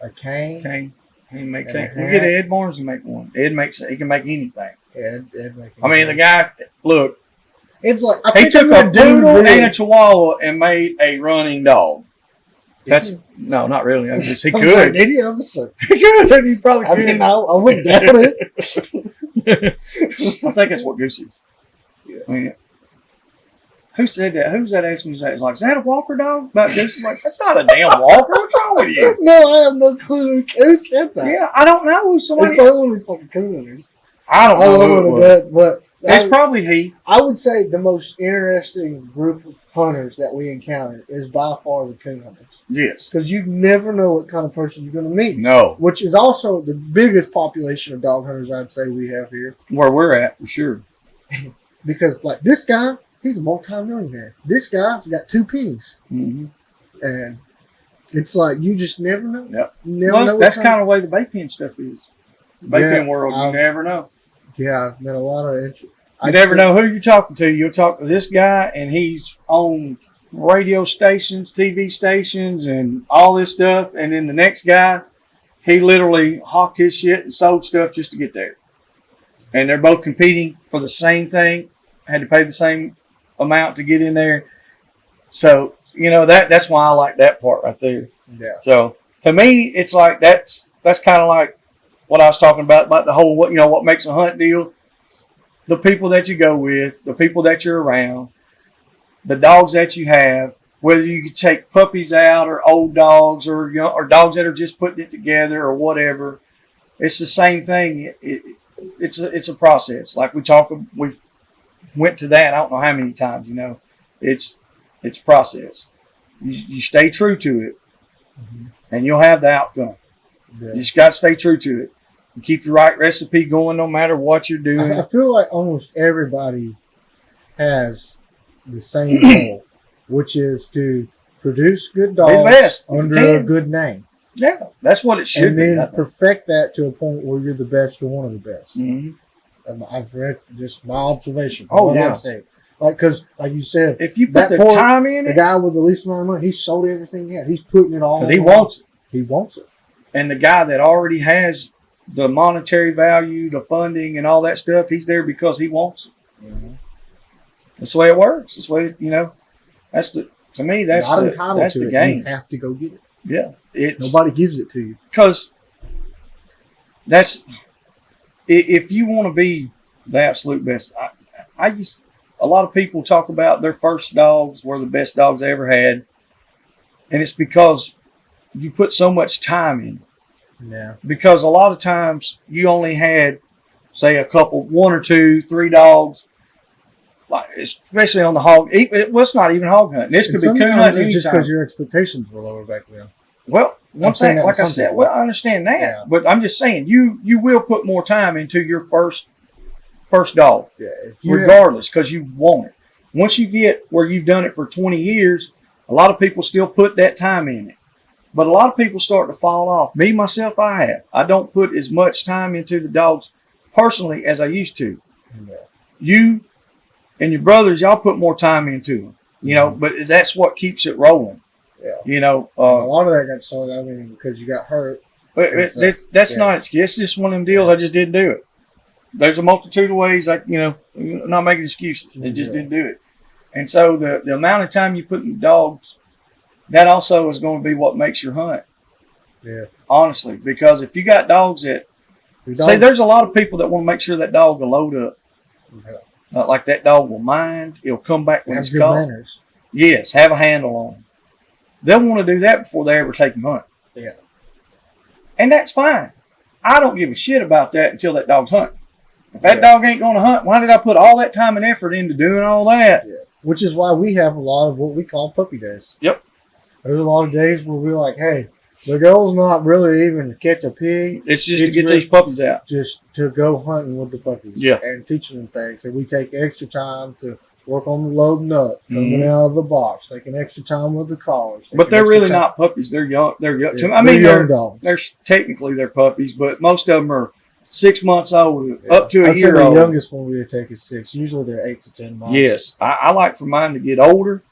A cane. Cane. He make And a cane. We hat. get Ed Barnes to make one. He can make anything. Ed I mean, the guy. Look, It's like I he think took I'm a gonna do doodle and a this. chihuahua and made a running dog. That's Did no, not really. I guess he I was like, could. did he? I was like, He could. He probably I could. mean, I wouldn't doubt it. I think that's what Goosey. Yeah. I mean, who said that? Who's that asking me that? It's like, is that a Walker dog? About Goosey? Like, that's not a damn Walker. What's wrong with you? No, I have no clue who said that. Yeah, I don't know. It's Somebody. probably one of these fucking cooners. I don't I know. love Who it it a was. bit, but It's probably he. I would say the most interesting group of hunters that we encounter is by far the coon hunters. Yes. Because you never know what kind of person you're going to meet. No. Which is also the biggest population of dog hunters I'd say we have here. Where we're at, for sure. Because, like, this guy, he's a multi-millionaire. This guy's got 2 pennies. Mm-hmm. And it's like, you just never know. Yep. You never Well, know. that's kind of the way the bait pen stuff is. The bait Yeah, pen world, you never know. Yeah, I've met a lot of interest. You never know who you're talking to. You'll talk to this guy, and he's on radio stations, TV stations, and all this stuff. And then the next guy, he literally hawked his shit and sold stuff just to get there. And they're both competing for the same thing. Had to pay the same amount to get in there. So, that's why I like that part right there. Yeah. So, to me, it's like that's kind of like what I was talking about the whole, what makes a hunt deal. The people that you go with, the people that you're around, the dogs that you have, whether you could take puppies out or old dogs or or dogs that are just putting it together or whatever, it's the same thing. It's a process. Like we've went to that. I don't know how many times. It's a process. You stay true to it, and you'll have the outcome. Yeah. You just got to stay true to it. You keep the right recipe going no matter what you're doing. I feel like almost everybody has the same goal, which is to produce good dogs best, if you under can. a good name. Yeah, that's what it should And be. then perfect that to a point where you're the best or one of the best. Mhm. I've read just my observation. Oh, what yeah. I'd say. Because, like you said, If you put that the poor- time in the it, guy with the least amount of money, he sold everything he had. He's putting it all. because he on. wants it. He wants it. And the guy that already has the monetary value, the funding, and all that stuff, he's there because he wants it. That's the way it works. That's the way, that's to me, that's Not the, entitled that's to the it. game. You have to go get it. Yeah. It's Nobody gives it to you. because if you want to be the absolute best, a lot of people talk about their first dogs were the best dogs they ever had, and it's because you put so much time in. Yeah. Because a lot of times you only had, say, one or two, 3 dogs, like especially on the hog. Well, it's not even hog hunting. This could be coon Sometimes hunting. it's just anytime. because your expectations were lower back then. Well, one saying thing, that like I with some said, people. well, I understand that, Yeah. but I'm just saying you will put more time into your first dog, Yeah. If you have- regardless, because you want it. Once you get where you've done it for 20 years, a lot of people still put that time in it, but a lot of people start to fall off. Me myself, I have. I don't put as much time into the dogs personally as I used to. Yeah. You and your brothers, y'all put more time into them. You know, but that's what keeps it rolling. Yeah. You know, A lot of that got started, I mean, because you got hurt. but that's yeah. not excuse. It's just one of them deals. I just didn't do it. There's a multitude of ways. Like, you know, I'm not making excuses. I just didn't do it. And so the amount of time you put in dogs, that also is going to be what makes your hunt. Yeah. Honestly, because if you got dogs that say, there's a lot of people that want to make sure that dog will load up. Yeah. Like that dog will mind. He'll come back when Have it's good called. manners. Yes, have a handle on him. They'll want to do that before they ever take him hunt. Yeah. And that's fine. I don't give a shit about that until that dog's hunting. If that dog ain't going to hunt, why did I put all that time and effort into doing all that? Yeah. Which is why we have a lot of what we call puppy days. Yep. There's a lot of days where we're like, hey, the goal's not really even to catch a pig. It's just to get really these puppies out. just to go hunting with the puppies. Yeah. And teaching them things. And we take extra time to work on the loading up, coming Mhm. out of the box, taking extra time with the collars. But taking they're extra really time- not puppies. They're young. They're young. Yeah, I mean, they're they're young dogs. technically they're puppies, but most of them are 6 months old, Yeah. up to a I'd say year the old. youngest one we would take is 6. Usually they're 8 to 10 months. Yes, I like for mine to get older,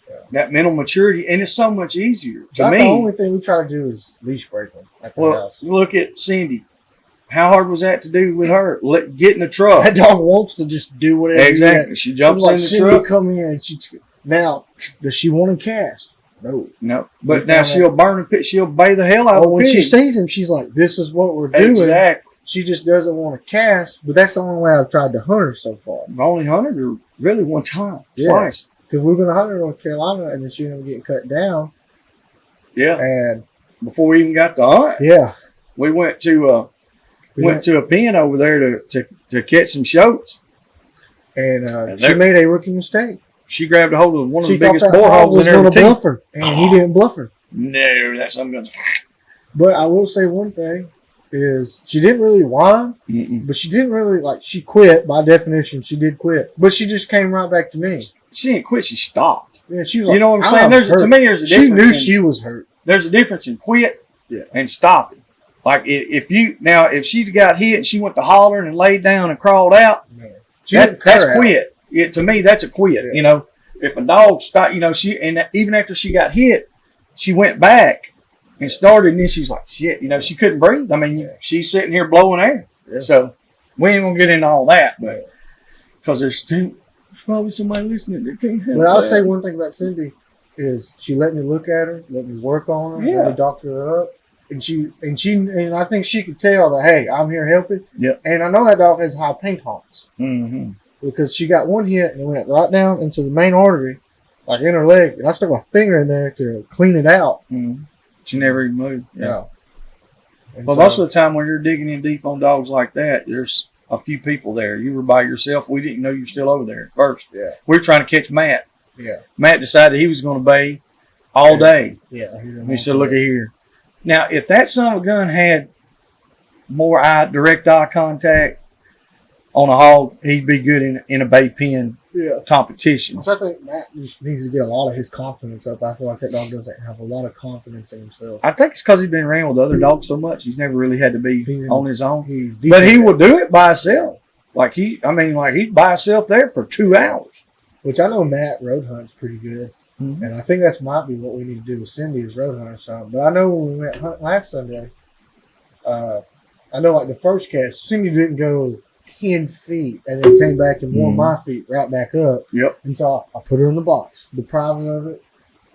Yeah. that mental maturity, and it's so much easier to About me. the only thing we try to do is leash break them at the Well, house. look at Cindy. How hard was that to do with her? Get in the truck. That dog wants to just do whatever. Exactly. She jumps Like in the Cindy truck. come here and now does she want to cast? No. No, but We now found she'll burn a pit. She'll bay the hell out Oh, of when a she pig. sees him, she's like, "This is what we're doing." Exactly. She just doesn't want to cast, but that's the only way I've tried to hunt her so far. I've only hunted her really one time, Yeah. twice. Because we've been hunting her in North Carolina, and then she ended up getting cut down. Yeah. And Before we even got to hunt, yeah, we went to a pen over there to catch some shoats. and And she they're- made a rookie mistake. She grabbed a hold of one of She the thought biggest that boar hog hogs was in her going to teeth. bluff her, and he didn't bluff her. No, that's something. But I will say one thing is she didn't really whine, Mm-mm. but she didn't really she quit. By definition, she did quit, but she just came right back to me. She didn't quit. She stopped. Yeah, she was like, You know what I'm saying? To me, there's a difference. She knew she was hurt. There's a difference in quit Yeah. and stopping. Like if she got hit and she went to hollering and laid down and crawled out, She didn't that's cur out. quit. To me, that's a quit. Yeah. You know, if a dog stopped, even after she got hit, she went back and started, and then she's like, shit, she couldn't breathe. I mean, Yeah. she's sitting here blowing air. Yeah. So we ain't gonna get into all that, but because there's probably somebody listening that can't help But I'll that. say one thing about Cindy is she let me look at her, let me work on her, Yeah. let me doctor her up, and I think she could tell that hey, I'm here helping. Yeah. And I know that dog has high pain tolerance Mm-hmm. because she got one hit and it went right down into the main artery, like in her leg, and I stuck my finger in there to clean it out. Mm-hmm. She never even moved. Yeah. And But so- most of the time when you're digging in deep on dogs like that, there's a few people there. You were by yourself. We didn't know you were still over there at first. Yeah. We were trying to catch Matt. Yeah. Matt decided he was going to bay all day. Yeah. And he said, look at here. Now, if that son of a gun had more direct eye contact on a hog, he'd be good in a bay pen Yeah. competition. So I think Matt just needs to get a lot of his confidence up. I feel like that dog doesn't have a lot of confidence in himself. I think it's because he's been around with other dogs so much. He's never really had to be He's- on his own. He's But he decent. will do it by himself. Like he's by himself there for 2 hours. Which I know Matt road hunts pretty good. Mhm. And I think that's might be what we need to do with Cindy is road hunt or something. But I know when we went hunt last Sunday, I know like the first cast, Cindy didn't go 10 feet and then came back and warmed my feet right back up. Yep. And so I put her in the box, deprived her of it,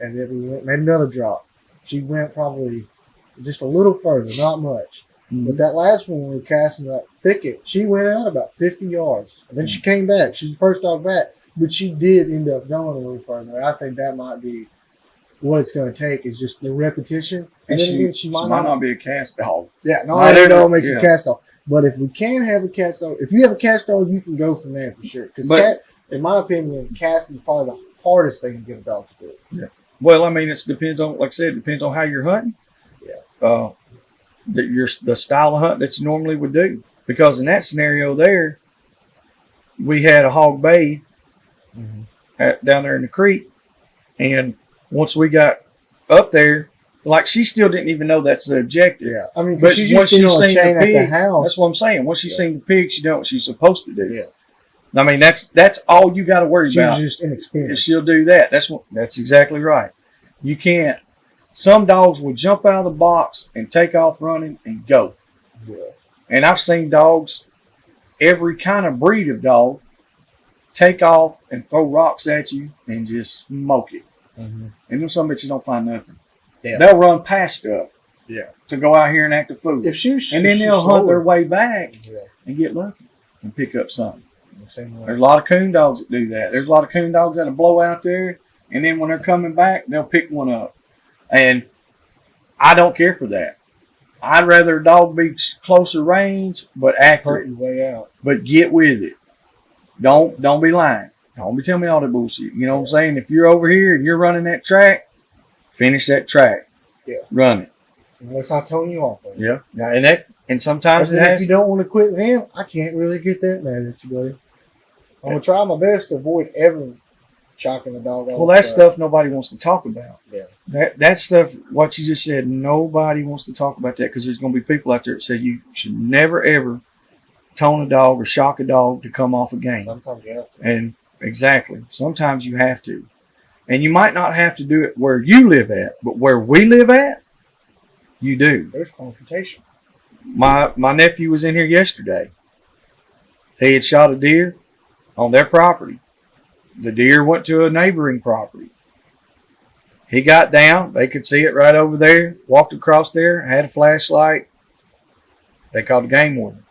and then we went made another drop. She went probably just a little further, not much. But that last one, when we were casting that thicket, she went out about 50 yards. And then she came back. She's the first dog back. But she did end up going a little further. I think that might be what it's going to take is just the repetition. And then again, she might not. be a cast dog. Yeah, not Not every every- dog makes yeah. a cast dog. But if we can have a cast dog, if you have a cast dog, you can go from there for sure. Because But- in my opinion, casting is probably the hardest thing to get a dog to do. Well, I mean, it depends on, like I said, it depends on how you're hunting. Yeah. The style of hunt that you normally would do. Because in that scenario there, we had a hog bay down there in the creek. And once we got up there, like she still didn't even know that's the objective. Yeah. I mean, But because she's once used to she's on a seen chain the at the pig, house. that's what I'm saying. Once she's Yeah. seen the pig, she done what she's supposed to do. Yeah. I mean, that's all you got to worry She's about. just If inexperienced. she'll do that. That's exactly right. You can't. Some dogs will jump out of the box and take off running and go. Yeah. And I've seen dogs, every kind of breed of dog, take off and throw rocks at you and just smoke it. Mm-hmm. And then some bitches don't find nothing. Yeah. They'll run past stuff. Yeah. To go out here and act a fool. If she's And then if she's they'll hunt their slower- way back Yeah. and get lucky and pick up something. Same way. There's a lot of coon dogs that do that. There's a lot of coon dogs that'll blow out there, and then when they're coming back, they'll pick one up. And I don't care for that. I'd rather a dog be closer range, but Hurt accurate. your way out. But get with it. Don't be lying. Don't be telling me all that bullshit. You know what I'm saying? If you're over here and you're running that track, finish that track. Yeah. Run it. Unless I tone you off. Of it. Yeah. Now, and sometimes And it then has. if you don't want to quit then, I can't really get that mad at you, buddy. I'm gonna try my best to avoid ever shocking the dog off. Well, that's stuff nobody wants to talk about. Yeah. That stuff, what you just said, nobody wants to talk about that because there's going to be people out there that say you should never, ever tone a dog or shock a dog to come off a game. Sometimes you have to. And exactly. Sometimes you have to. And you might not have to do it where you live at, but where we live at, you do. There's confrontation. My nephew was in here yesterday. He had shot a deer on their property. The deer went to a neighboring property. He got down. They could see it right over there. Walked across there. Had a flashlight. They called the game warden.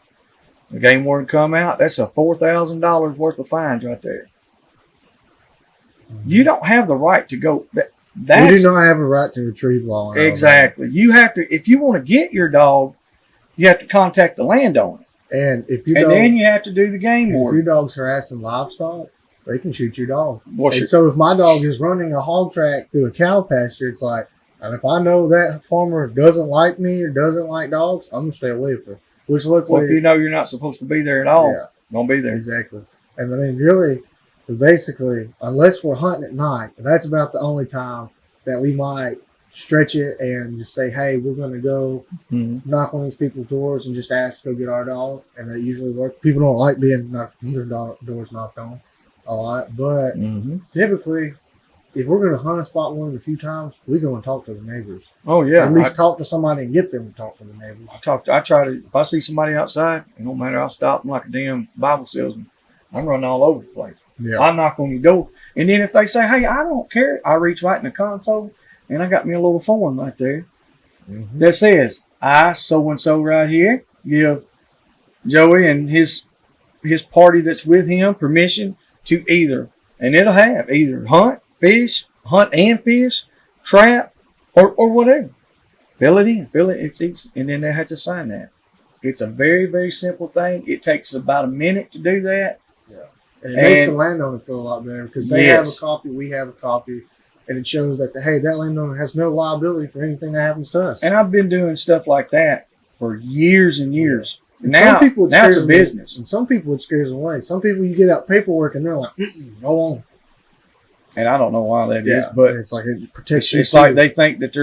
The game warden come out. That's a $4,000 worth of fines right there. You don't have the right to go. We That's do not have a right to retrieve law. in Alabama. exactly. You have to. If you want to get your dog, you have to contact the landowner, And if you and dog, then you have to do the game if your warden. dog's harassing livestock, they can shoot your dog. Well, And so if my dog is running a hog track through a cow pasture, it's like, and if I know that farmer doesn't like me or doesn't like dogs, I'm gonna stay away from it. Which luckily, Well, if you know you're not supposed to be there at all, yeah, don't be there. exactly. And I mean, really, basically, unless we're hunting at night, that's about the only time that we might stretch it and just say, hey, we're going to go Mhm. knock on these people's doors and just ask to go get our dog. And that usually works. People don't like being their doors knocked on a lot. But Mhm. typically, if we're going to hunt a spot more than a few times, we go and talk to the neighbors. Oh yeah. At least talk to somebody and get them to talk to the neighbors. I try to. If I see somebody outside, it don't matter. I'll stop them like a damn Bible salesman. I'm running all over the place. Yeah. I knock on your door, and then if they say, "Hey, I don't care," I reach right in the console, and I got me a little form right there Mhm. that says, "I so and so right here give Joey and his party that's with him permission to either," and it'll have either hunt and fish, trap, or whatever. Fill it in, it's easy, and then they have to sign that. It's a very, very simple thing. It takes about a minute to do that. And it makes And- the landowner feel a lot better because they have a Yes. copy, we have a copy, and it shows that hey, that landowner has no liability for anything that happens to us. And I've been doing stuff like that for years and years. And Now, some people it now it's a scares them- business, and some people it scares them away. Some people you get out paperwork and they're like, go on. and I don't know why that is, Yeah, but it's like it protects it's, you. it's like too. they think that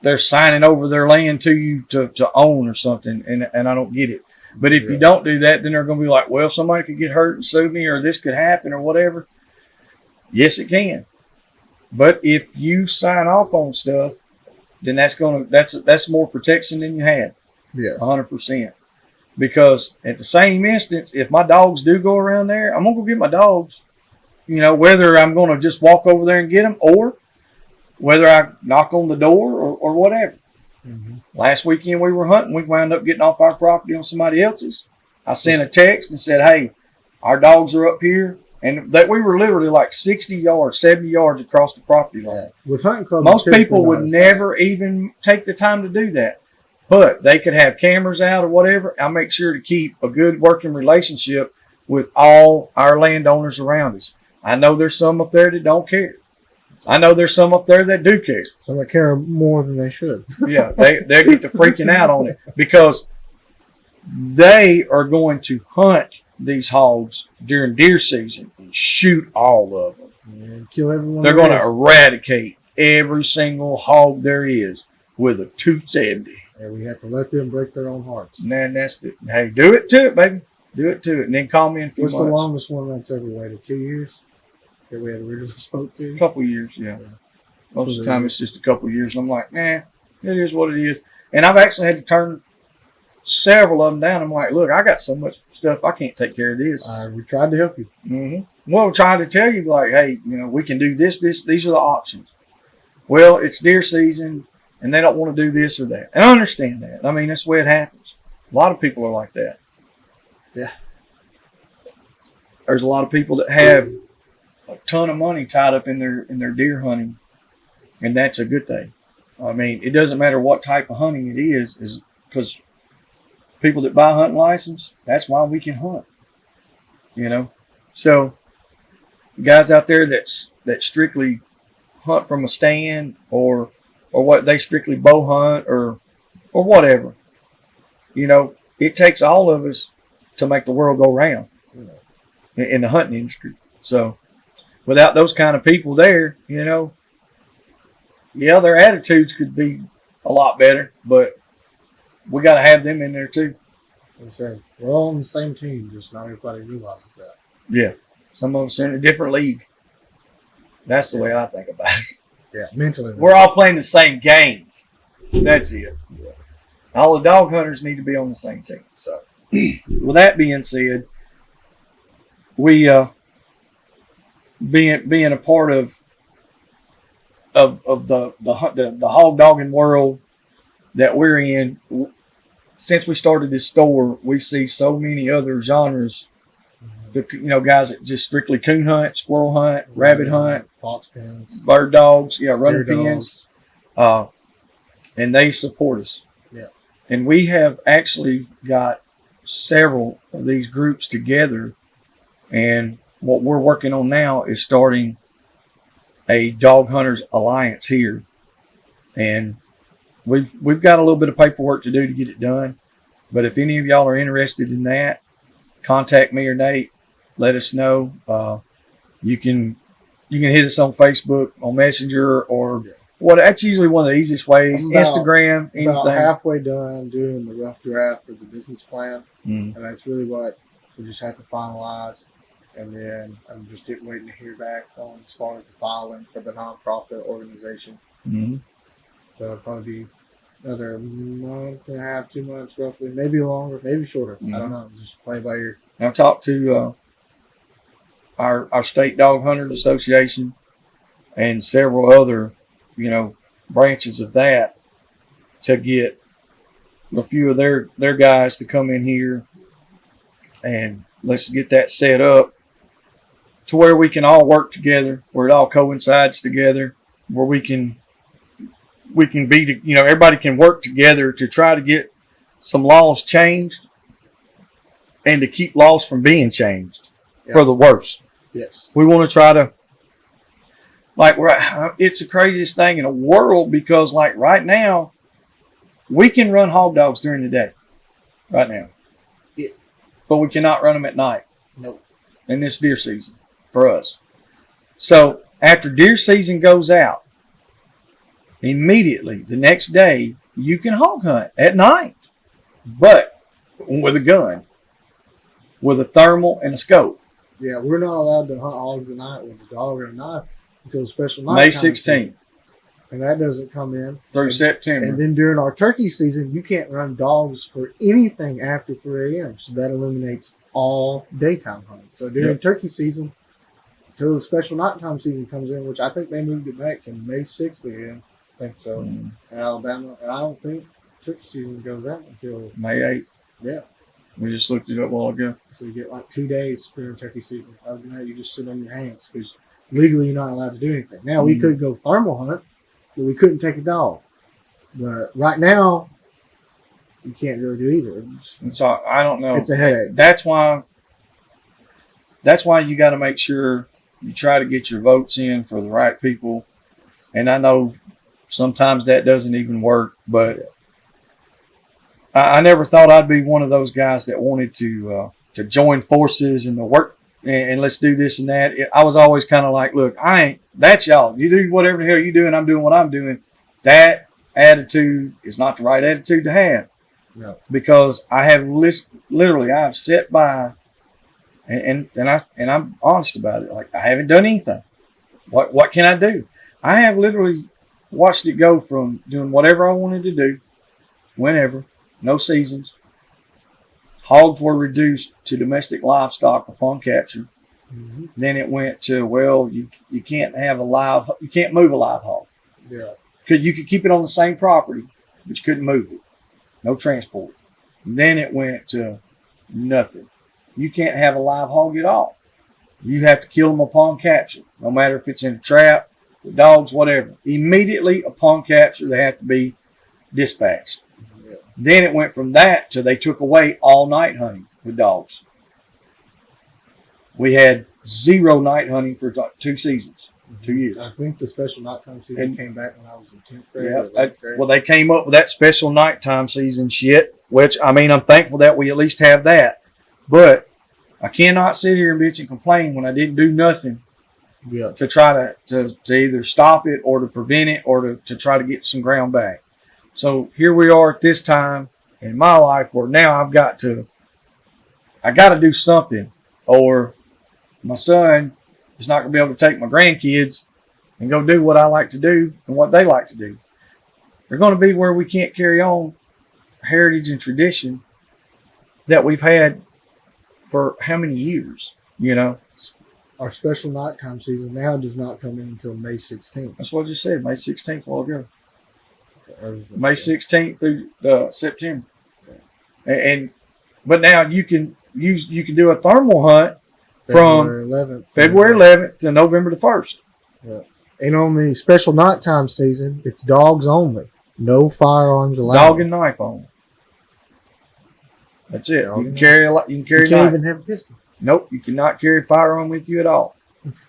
they're signing over their land to you to own or something, and I don't get it. But if you Yeah. don't do that, then they're going to be like, well, somebody could get hurt and sue me, or this could happen, or whatever. Yes, it can. But if you sign off on stuff, then that's more protection than you had, Yeah. 100%. Because at the same instance, if my dogs do go around there, I'm gonna go get my dogs. You know, whether I'm gonna just walk over there and get them, or whether I knock on the door or whatever. Mhm. Last weekend we were hunting. We wound up getting off our property on somebody else's. I sent a text and said, hey, our dogs are up here. And that we were literally like 60 yards, 70 yards across the property line. Yeah. With hunting clubs, Most it's people typically would not as never even take the time to do that. But they could have cameras out or whatever. I make sure to keep a good working relationship with all our landowners around us. I know there's some up there that don't care. I know there's some up there that do care. bad. Some that care more than they should. Yeah, they get to freaking out on it because they are going to hunt these hogs during deer season and shoot all of them. And kill everyone. They're there going to is. eradicate every single hog there is with a 270. And we have to let them break their own hearts. And then hey, do it to it, baby. Do it to it, and then call me in a few What's the months. longest one that's ever waited? 2 years that we had originally spoke to. A couple years, yeah. Yeah. Most of the time, it's just a couple years. And I'm like, nah, it is what it is. And I've actually had to turn several of them down. I'm like, look, I got so much stuff, I can't take care of this. We tried to help you. Well, we're trying to tell you, like, hey, we can do this. These are the options. Well, it's deer season, and they don't want to do this or that. And I understand that. I mean, that's the way it happens. A lot of people are like that. Yeah. There's a lot of people that have a ton of money tied up in their deer hunting, and that's a good thing. I mean, it doesn't matter what type of hunting it is because people that buy a hunting license, that's why we can hunt. So guys out there that strictly hunt from a stand or what they strictly bow hunt or whatever, it takes all of us to make the world go round in the hunting industry. So without those kind of people there, their attitudes could be a lot better, but we got to have them in there too. Like I said, we're all on the same team, just not everybody realizes that. Yeah. Some of us are in a different league. That's the way I think about it. Yeah, mentally. We're all playing the same game. That's it. Yeah. All the dog hunters need to be on the same team. So, with that being said, we being a part of the hog dogging world that we're in. Since we started this store, we see so many other genres. Guys that just strictly coon hunt, squirrel hunt, rabbit hunt, fox pens, bird dogs, running deer pens, and they support us. Yeah. And we have actually got several of these groups together, and what we're working on now is starting a Dog Hunters Alliance here, and we've got a little bit of paperwork to do to get it done. But if any of y'all are interested in that, contact me or Nate. Let us know. You can hit us on Facebook, on Messenger, or what. That's usually one of the easiest ways. Instagram, anything. About halfway done doing the rough draft for the business plan, Mm. and that's really what we just have to finalize. And then I'm just waiting to hear back on as far as the filing for the nonprofit organization. Mm-hmm. So it'll probably be another month and a half, 2 months roughly, maybe longer, maybe shorter. Mm-hmm. I don't know. Just play by ear. I've talked to our state dog hunters association and several other, branches of that to get a few of their guys to come in here and let's get that set up to where we can all work together, where it all coincides together, where we can be, everybody can work together to try to get some laws changed and to keep laws from being changed for the worse. Yes. We want to try to, it's the craziest thing in the world because, right now, we can run hog dogs during the day, right now. Yeah. But we cannot run them at night. Nope. In this deer season for us. So after deer season goes out, immediately the next day you can hog hunt at night, but with a gun, with a thermal and a scope. Yeah, we're not allowed to hunt hogs at night with a dog or a knife until a special night. May 16th. And that doesn't come in through September. And then during our turkey season, you can't run dogs for anything after 3 a.m. So that eliminates all daytime hunting. So during turkey season, until the special nighttime season comes in, which I think they moved it back to May 6th again. I think so. In Alabama. And I don't think turkey season goes out until May 8th. Yeah. We just looked it up a while ago. So you get 2 days during turkey season. Other than that, you just sit on your hands because legally you're not allowed to do anything. Now, we could go thermal hunt, but we couldn't take a dog. But right now, you can't really do either. So I don't know. It's a headache. That's why you got to make sure you try to get your votes in for the right people. And I know sometimes that doesn't even work, but I never thought I'd be one of those guys that wanted to join forces and to work and let's do this and that. I was always kind of like, look, that's y'all. You do whatever the hell you do, and I'm doing what I'm doing. That attitude is not the right attitude to have. No. Because I have literally I have sat by and I'm honest about it. Like I haven't done anything. What can I do? I have literally watched it go from doing whatever I wanted to do, whenever, no seasons. Hogs were reduced to domestic livestock upon capture. Mm-hmm. Then it went to, well, you can't have you can't move a live hog. Yeah. Because you could keep it on the same property, but you couldn't move it. No transport. Then it went to nothing. You can't have a live hog at all. You have to kill them upon capture, no matter if it's in a trap, the dogs, whatever. Immediately upon capture, they have to be dispatched. Yeah. Then it went from that to they took away all night hunting with dogs. We had 0 night hunting for 2 seasons, 2 years. I think the special nighttime season And- came back when I was in 10th grade. Yeah, or 11th grade. well, they came up with that special nighttime season shit, which, I mean, I'm thankful that we at least have that. But I cannot sit here and bitch and complain when I didn't do nothing Yeah. to try to either stop it or to prevent it or to try to get some ground back. So here we are at this time in my life where now I got to do something, or my son is not going to be able to take my grandkids and go do what I like to do and what they like to do. They're going to be where we can't carry on heritage and tradition that we've had for how many years, you know? Our special nighttime season now does not come in until May 16th. That's what I just said, May 16th a while ago. Or is it- May 16th through September. But now you can do a thermal hunt from February 11th. February 11th to November the 1st. And on the special nighttime season, it's dogs only. No firearms allowed. Dog and knife only. That's it. Dog You can and carry a lot. You can You carry a can't knife. even have a pistol. Nope, you cannot carry a firearm with you at all.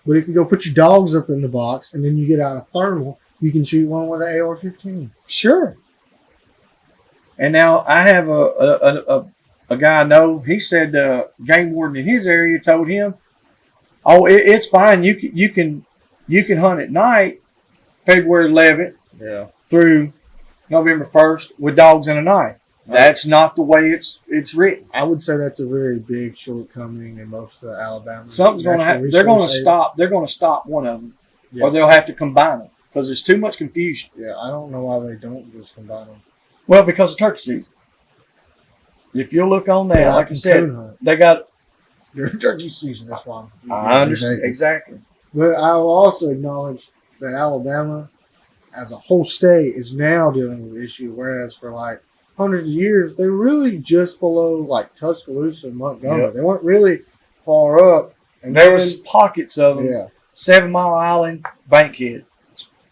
But if you go put your dogs up in the box and then you get out a thermal, you can shoot one with an AR-15. Sure. And now I have a guy I know. He said the game warden in his area told him, "Oh, it's fine. You can hunt at night, February 11th Yeah. through November 1st with dogs and a knife." That's not the way it's written. I would say that's a very big shortcoming in most of Alabama. Something's going to happen. They're going to stop. They're going to stop one of them, or they'll have to combine them because there's too much confusion. Yeah, I don't know why they don't just combine them. Well, because of turkey season. If you look on there, like I said, they got. During turkey season, that's why. I understand exactly. But I will also acknowledge that Alabama, as a whole state, is now dealing with the issue, whereas for like hundreds of years, they're really just below like Tuscaloosa and Montgomery. Yep. They weren't really far up. And There then- was pockets of them. yeah, 7 Mile Island, Bankhead,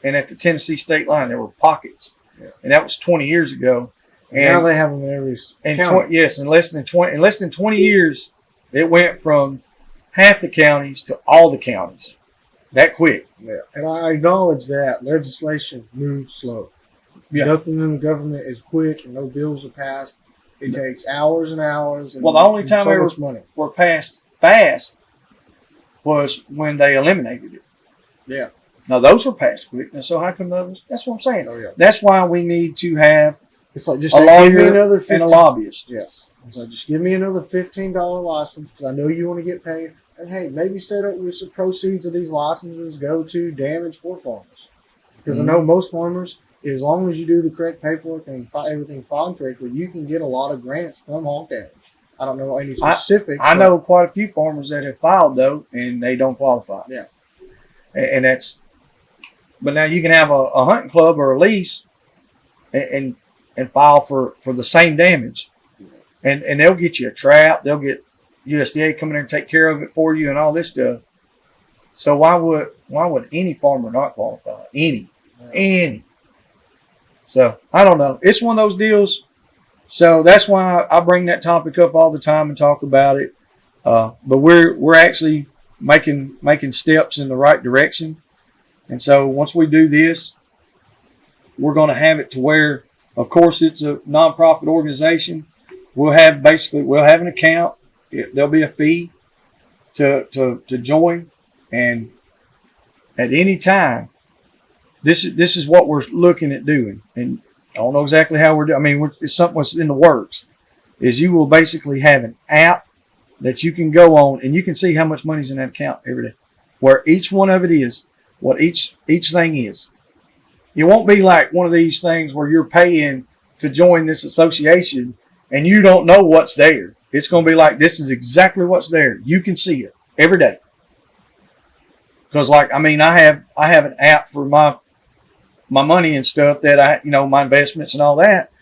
and at the Tennessee state line, there were pockets, Yeah. and that was 20 years ago. And now they have them in every county. yes, in less than 20 years, it went from half the counties to all the counties. That quick. Yeah. And I acknowledge that legislation moves slow. Yeah. Nothing in the government is quick, and no bills are passed. It takes hours and hours. And Well, the only and time so they much money. were passed fast was when they eliminated it. Yeah. Now those were passed quick. Now, so how come those? That's what I'm saying. Oh yeah. That's why we need to have It's like just a give me lawyer another and 15. a lobbyist. Yes. It's like just give me another $15 license because I know you want to get paid. And hey, maybe set up with some proceeds of these licenses go to damage for farmers. Because Mhm. I know most farmers, as long as you do the correct paperwork and everything filed correctly, you can get a lot of grants from hog damage. I don't know any specifics. I but- know quite a few farmers that have filed though, and they don't qualify. Yeah. And that's. But now you can have a hunting club or a lease, and file for the same damage, and they'll get you a trap. They'll get USDA come in there and take care of it for you and all this stuff. So why would any farmer not qualify? Any. So I don't know. It's one of those deals. So that's why I bring that topic up all the time and talk about it. But we're actually making steps in the right direction. And so once we do this, we're going to have it to where, of course, it's a nonprofit organization. We'll have an account. There'll be a fee to join, and at any time, this is what we're looking at doing. And I don't know exactly how we're doing. I mean, it's something that's in the works. Is you will basically have an app that you can go on and you can see how much money's in that account every day, where each one of it is, what each thing is. It won't be like one of these things where you're paying to join this association and you don't know what's there. It's going to be like, this is exactly what's there. You can see it every day. Because like, I mean, I have an app for my money and stuff that my investments and all that.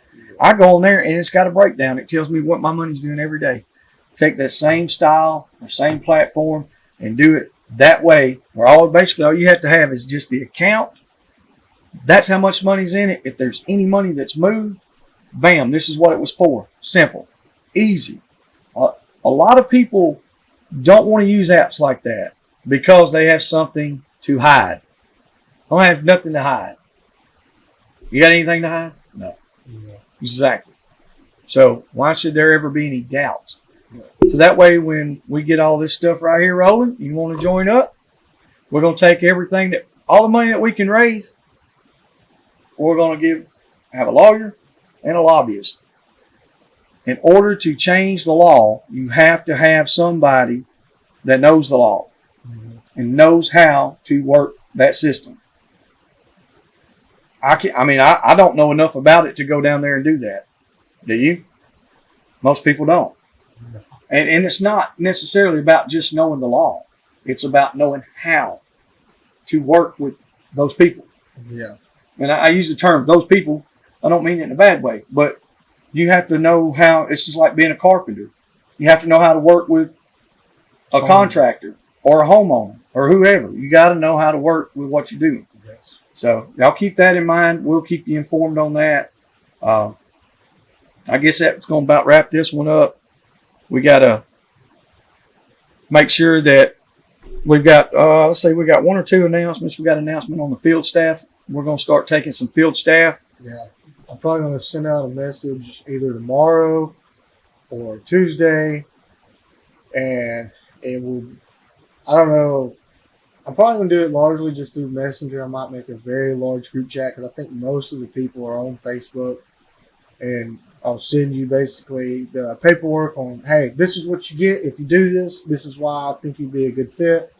I go on there and it's got a breakdown. It tells me what my money's doing every day. Take that same style or same platform and do it that way, where all you have to have is just the account. That's how much money's in it. If there's any money that's moved, bam, this is what it was for. Simple, easy. A lot of people don't want to use apps like that because they have something to hide. I don't have nothing to hide. You got anything to hide? No. Yeah. Exactly. So why should there ever be any doubts? So that way, when we get all this stuff right here rolling, you want to join up, we're going to take all the money that we can raise, we're going to have a lawyer and a lobbyist. In order to change the law, you have to have somebody that knows the law and knows how to work that system. I don't know enough about it to go down there and do that. Do you? Most people don't. And it's not necessarily about just knowing the law. It's about knowing how to work with those people. Yeah. And I use the term those people. I don't mean it in a bad way, but you have to know how. It's just like being a carpenter. You have to know how to work with a contractor or a homeowner or whoever. You got to know how to work with what you're doing. Yes. So y'all keep that in mind. We'll keep you informed on that. I guess that's going to about wrap this one up. We got to make sure that we've got, let's say we got one or two announcements. We got an announcement on the field staff. We're going to start taking some field staff. Yeah. I'm probably going to send out a message either tomorrow or Tuesday. And it will, I don't know. I'm probably going to do it largely just through Messenger. I might make a very large group chat because I think most of the people are on Facebook. And I'll send you basically the paperwork on, hey, this is what you get if you do this. This is why I think you'd be a good fit.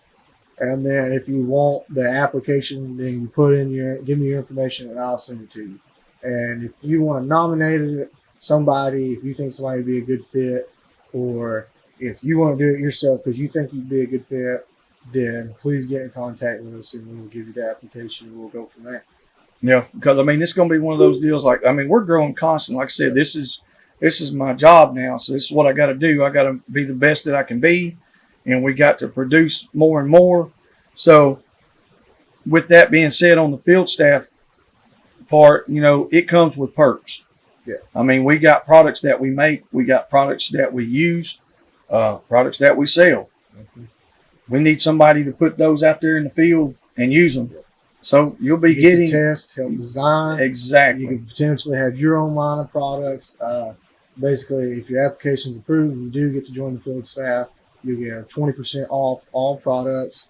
And then if you want the application, then you put in give me your information and I'll send it to you. And if you want to nominate somebody, if you think somebody would be a good fit, or if you want to do it yourself because you think you'd be a good fit, then please get in contact with us and we'll give you the application and we'll go from there. Yeah, because it's going to be one of those deals. We're growing constant. Like I said, this is my job now, so this is what I got to do. I got to be the best that I can be, and we got to produce more and more. So, with that being said, on the field staff part, it comes with perks. Yeah. We got products that we make, we got products that we use, products that we sell. Mm-hmm. We need somebody to put those out there in the field and use them. Yeah. So you'll be you get getting to test, help design. Exactly. You could potentially have your own line of products. Basically, if your application is approved and you do get to join the field staff, you get 20% off all products.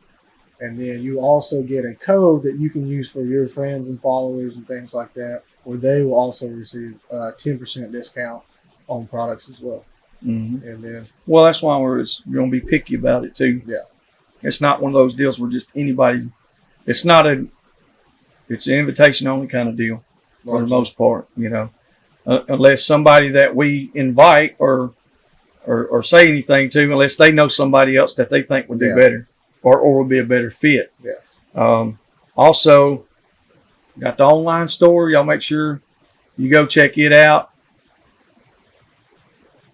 And then you also get a code that you can use for your friends and followers and things like that, where they will also receive a 10% discount on products as well. Mm-hmm. And then, well, that's why we're going to be picky about it too. Yeah. It's not one of those deals where just anybody. It's an invitation only kind of deal for the most part, unless somebody that we invite or say anything to, unless they know somebody else that they think would do better or would be a better fit. Yes. Also, got the online store. Y'all make sure you go check it out.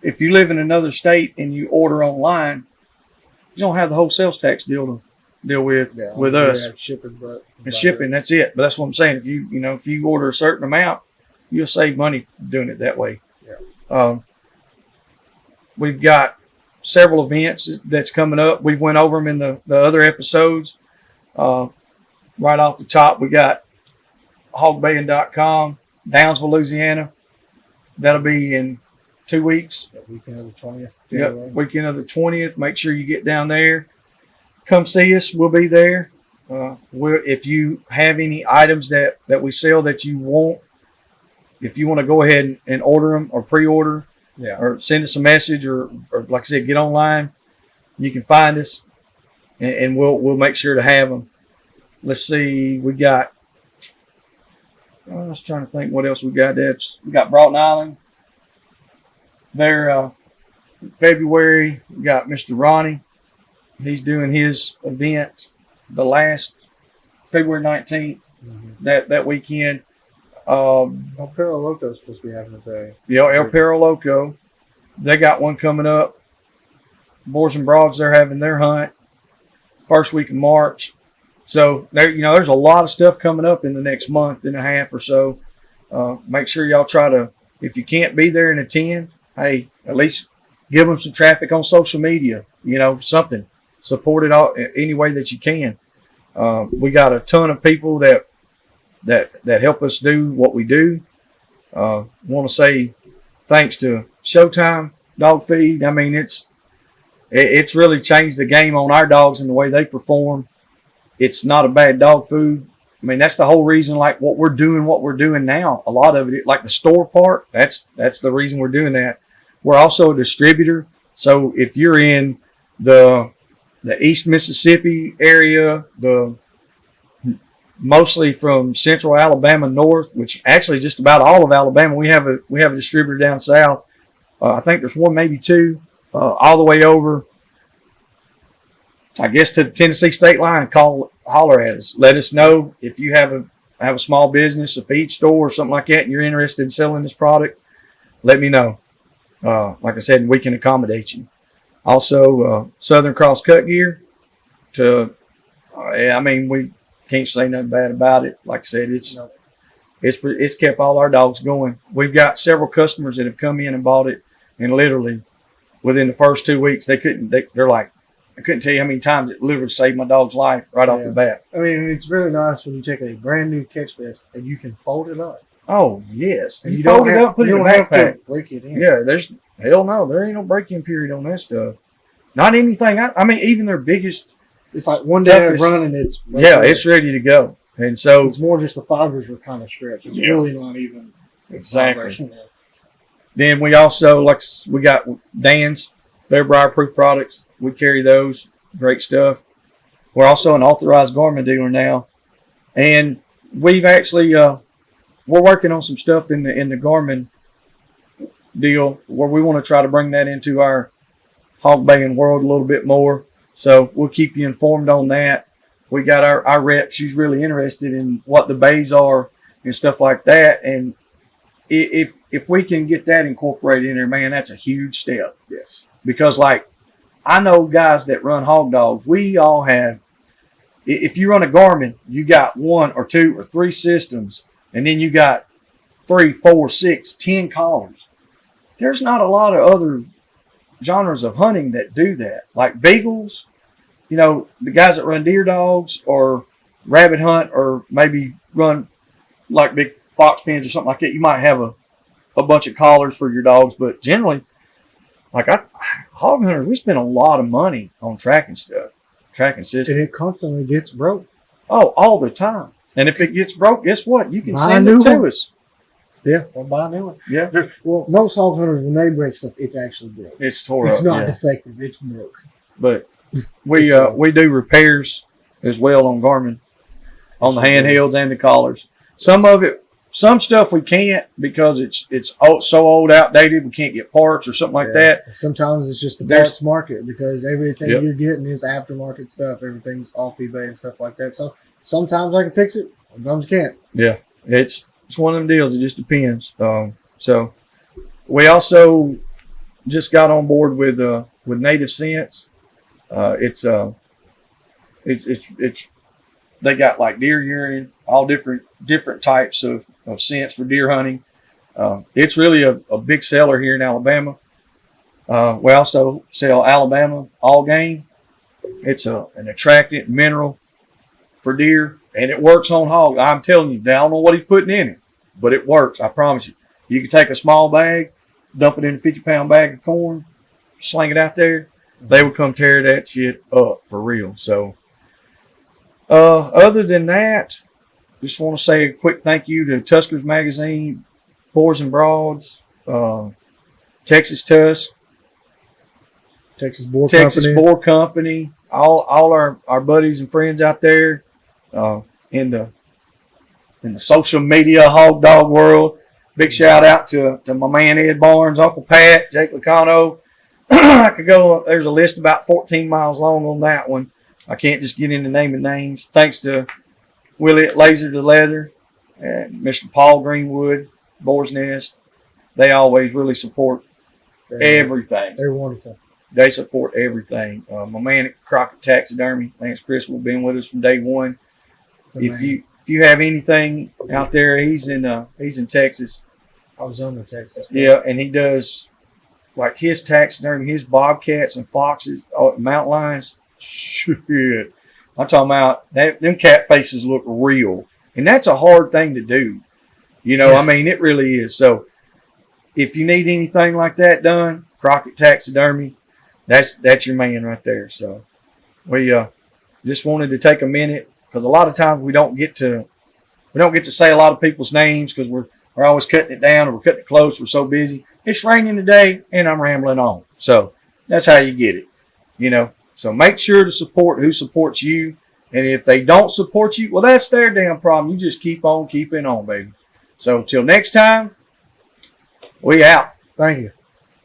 If you live in another state and you order online, you don't have the whole sales tax deal to deal with us. Shipping, that's it. But that's what I'm saying. If you order a certain amount, you'll save money doing it that way. Yeah. We've got several events that's coming up. We've went over them in the other episodes. Right off the top, we got hogbaying.com, Downsville, Louisiana. That'll be in 2 weeks. Weekend of the 20th. Yep, weekend of the 20th. Make sure you get down there. Come see us. We'll be there. If you have any items that we sell that you want if you want to go ahead and order them or pre-order Yeah. or send us a message or like I said, get online, you can find us and we'll make sure to have them. Let's see, we got. I was trying to think what else we got. We got Broughton Island. There, February, we got Mr. Ronnie. He's doing his event the last February 19th, that weekend. El Perro Loco is supposed to be having a day. El Perro Loco. They got one coming up. Boars and Broads, they're having their hunt first week of March. So there's a lot of stuff coming up in the next month and a half or so. Make sure y'all try to, if you can't be there and attend, hey, at least give them some traffic on social media. Something. Support it all any way that you can. We got a ton of people that help us do what we do. Want to say thanks to Showtime Dog Feed. I mean, it's really changed the game on our dogs and the way they perform. It's not a bad dog food. I mean, that's the whole reason, like what we're doing now. A lot of it, like the store part, that's the reason we're doing that. We're also a distributor. So if you're in the East Mississippi area, mostly from Central Alabama north, which actually just about all of Alabama, we have a distributor down south. I think there's one, maybe two, all the way over, I guess, to the Tennessee state line. Holler at us. Let us know if you have a small business, a feed store or something like that, and you're interested in selling this product. Let me know. Like I said, we can accommodate you. Also, Southern Cross Cut Gear. I mean, we can't say nothing bad about it. Like I said, it's kept all our dogs going. We've got several customers that have come in and bought it, and literally within the first 2 weeks, they're like, I couldn't tell you how many times it literally saved my dog's life right off the bat. I mean, it's really nice when you take a brand new catch vest and you can fold it up. Oh yes, And you fold it up, put it in a have to backpack. break it in. Yeah, hell no, there ain't no break-in period on that stuff. Not anything. I mean, even their biggest. It's like one day toughest, of running, it's it's ready to go. And so it's more just the fibers are kind of stretched. It's really not even exactly. Then we also we got Dan's. They're briar-proof products. We carry those. Great stuff. We're also an authorized Garmin dealer now, and we've actually we're working on some stuff in the Garmin deal where we want to try to bring that into our hog baying world a little bit more. So we'll keep you informed on that. We got our rep. She's really interested in what the bays are and stuff like that. And if we can get that incorporated in there, man, that's a huge step. Yes. Because I know guys that run hog dogs. We all have. If you run a Garmin, you got 1 or 2 or 3 systems, and then you got 3, 4, 6, 10 collars. There's not a lot of other genres of hunting that do that. Like beagles, the guys that run deer dogs or rabbit hunt or maybe run like big fox pens or something like that, you might have a bunch of collars for your dogs, but generally, hog hunters, we spend a lot of money on tracking systems. And it constantly gets broke. Oh, all the time. And if it gets broke, guess what? You can Buy send a it new to one. us. Yeah, or buy a new one. Yeah. Well, most hog hunters, when they break stuff, it's actually broke. It's tore It's up. not yeah. defective. It's broke. But we do repairs as well on Garmin, on the handhelds and the collars. Some stuff we can't because it's so old, outdated. We can't get parts or something like that. Sometimes it's just the There's- parts market because everything Yep. you're getting is aftermarket stuff. Everything's off eBay and stuff like that. So sometimes I can fix it. Sometimes I can't. Yeah, it's one of them deals. It just depends. So we also just got on board with Native Sense. It's they got like deer urine, all different types of scents for deer hunting. It's really a big seller here in Alabama. We also sell Alabama All Game. It's an attractant mineral for deer, and it works on hog. I'm telling you, I don't know what he's putting in it, but it works. I promise you. You can take a small bag, dump it in a 50-pound bag of corn, sling it out there. They would come tear that shit up for real. So, other than that, just want to say a quick thank you to Tuskers Magazine. Boars and Broads, Texas Tusk, Texas Board Texas Company. Boar Company, all our buddies and friends out there in the social media hog dog world. Big shout out to my man Ed Barnes, Uncle Pat, Jake Lacano. I could go. There's a list about 14 miles long on that one. I can't just get into naming names. Thanks to Willie at Laser to Leather and Mr. Paul Greenwood, Boar's Nest. They always really support everything. They're wonderful. They support everything. My man at Crockett Taxidermy, Lance Criswell, been with us from day one. If you have anything out there, he's in Texas. I was on the Texas. Yeah, and he does like his taxidermy, his bobcats and foxes, mountain lions. Shit, I'm talking about that. Them cat faces look real, and that's a hard thing to do. You know, Yeah. I mean, it really is. So, if you need anything like that done, Crockett Taxidermy, that's your man right there. So, we just wanted to take a minute because a lot of times we don't get to say a lot of people's names because we're always cutting it down or we're cutting it close. We're so busy. It's raining today, and I'm rambling on. So that's how you get it, you know. So make sure to support who supports you, and if they don't support you, well, that's their damn problem. You just keep on keeping on, baby. So till next time, we out. Thank you.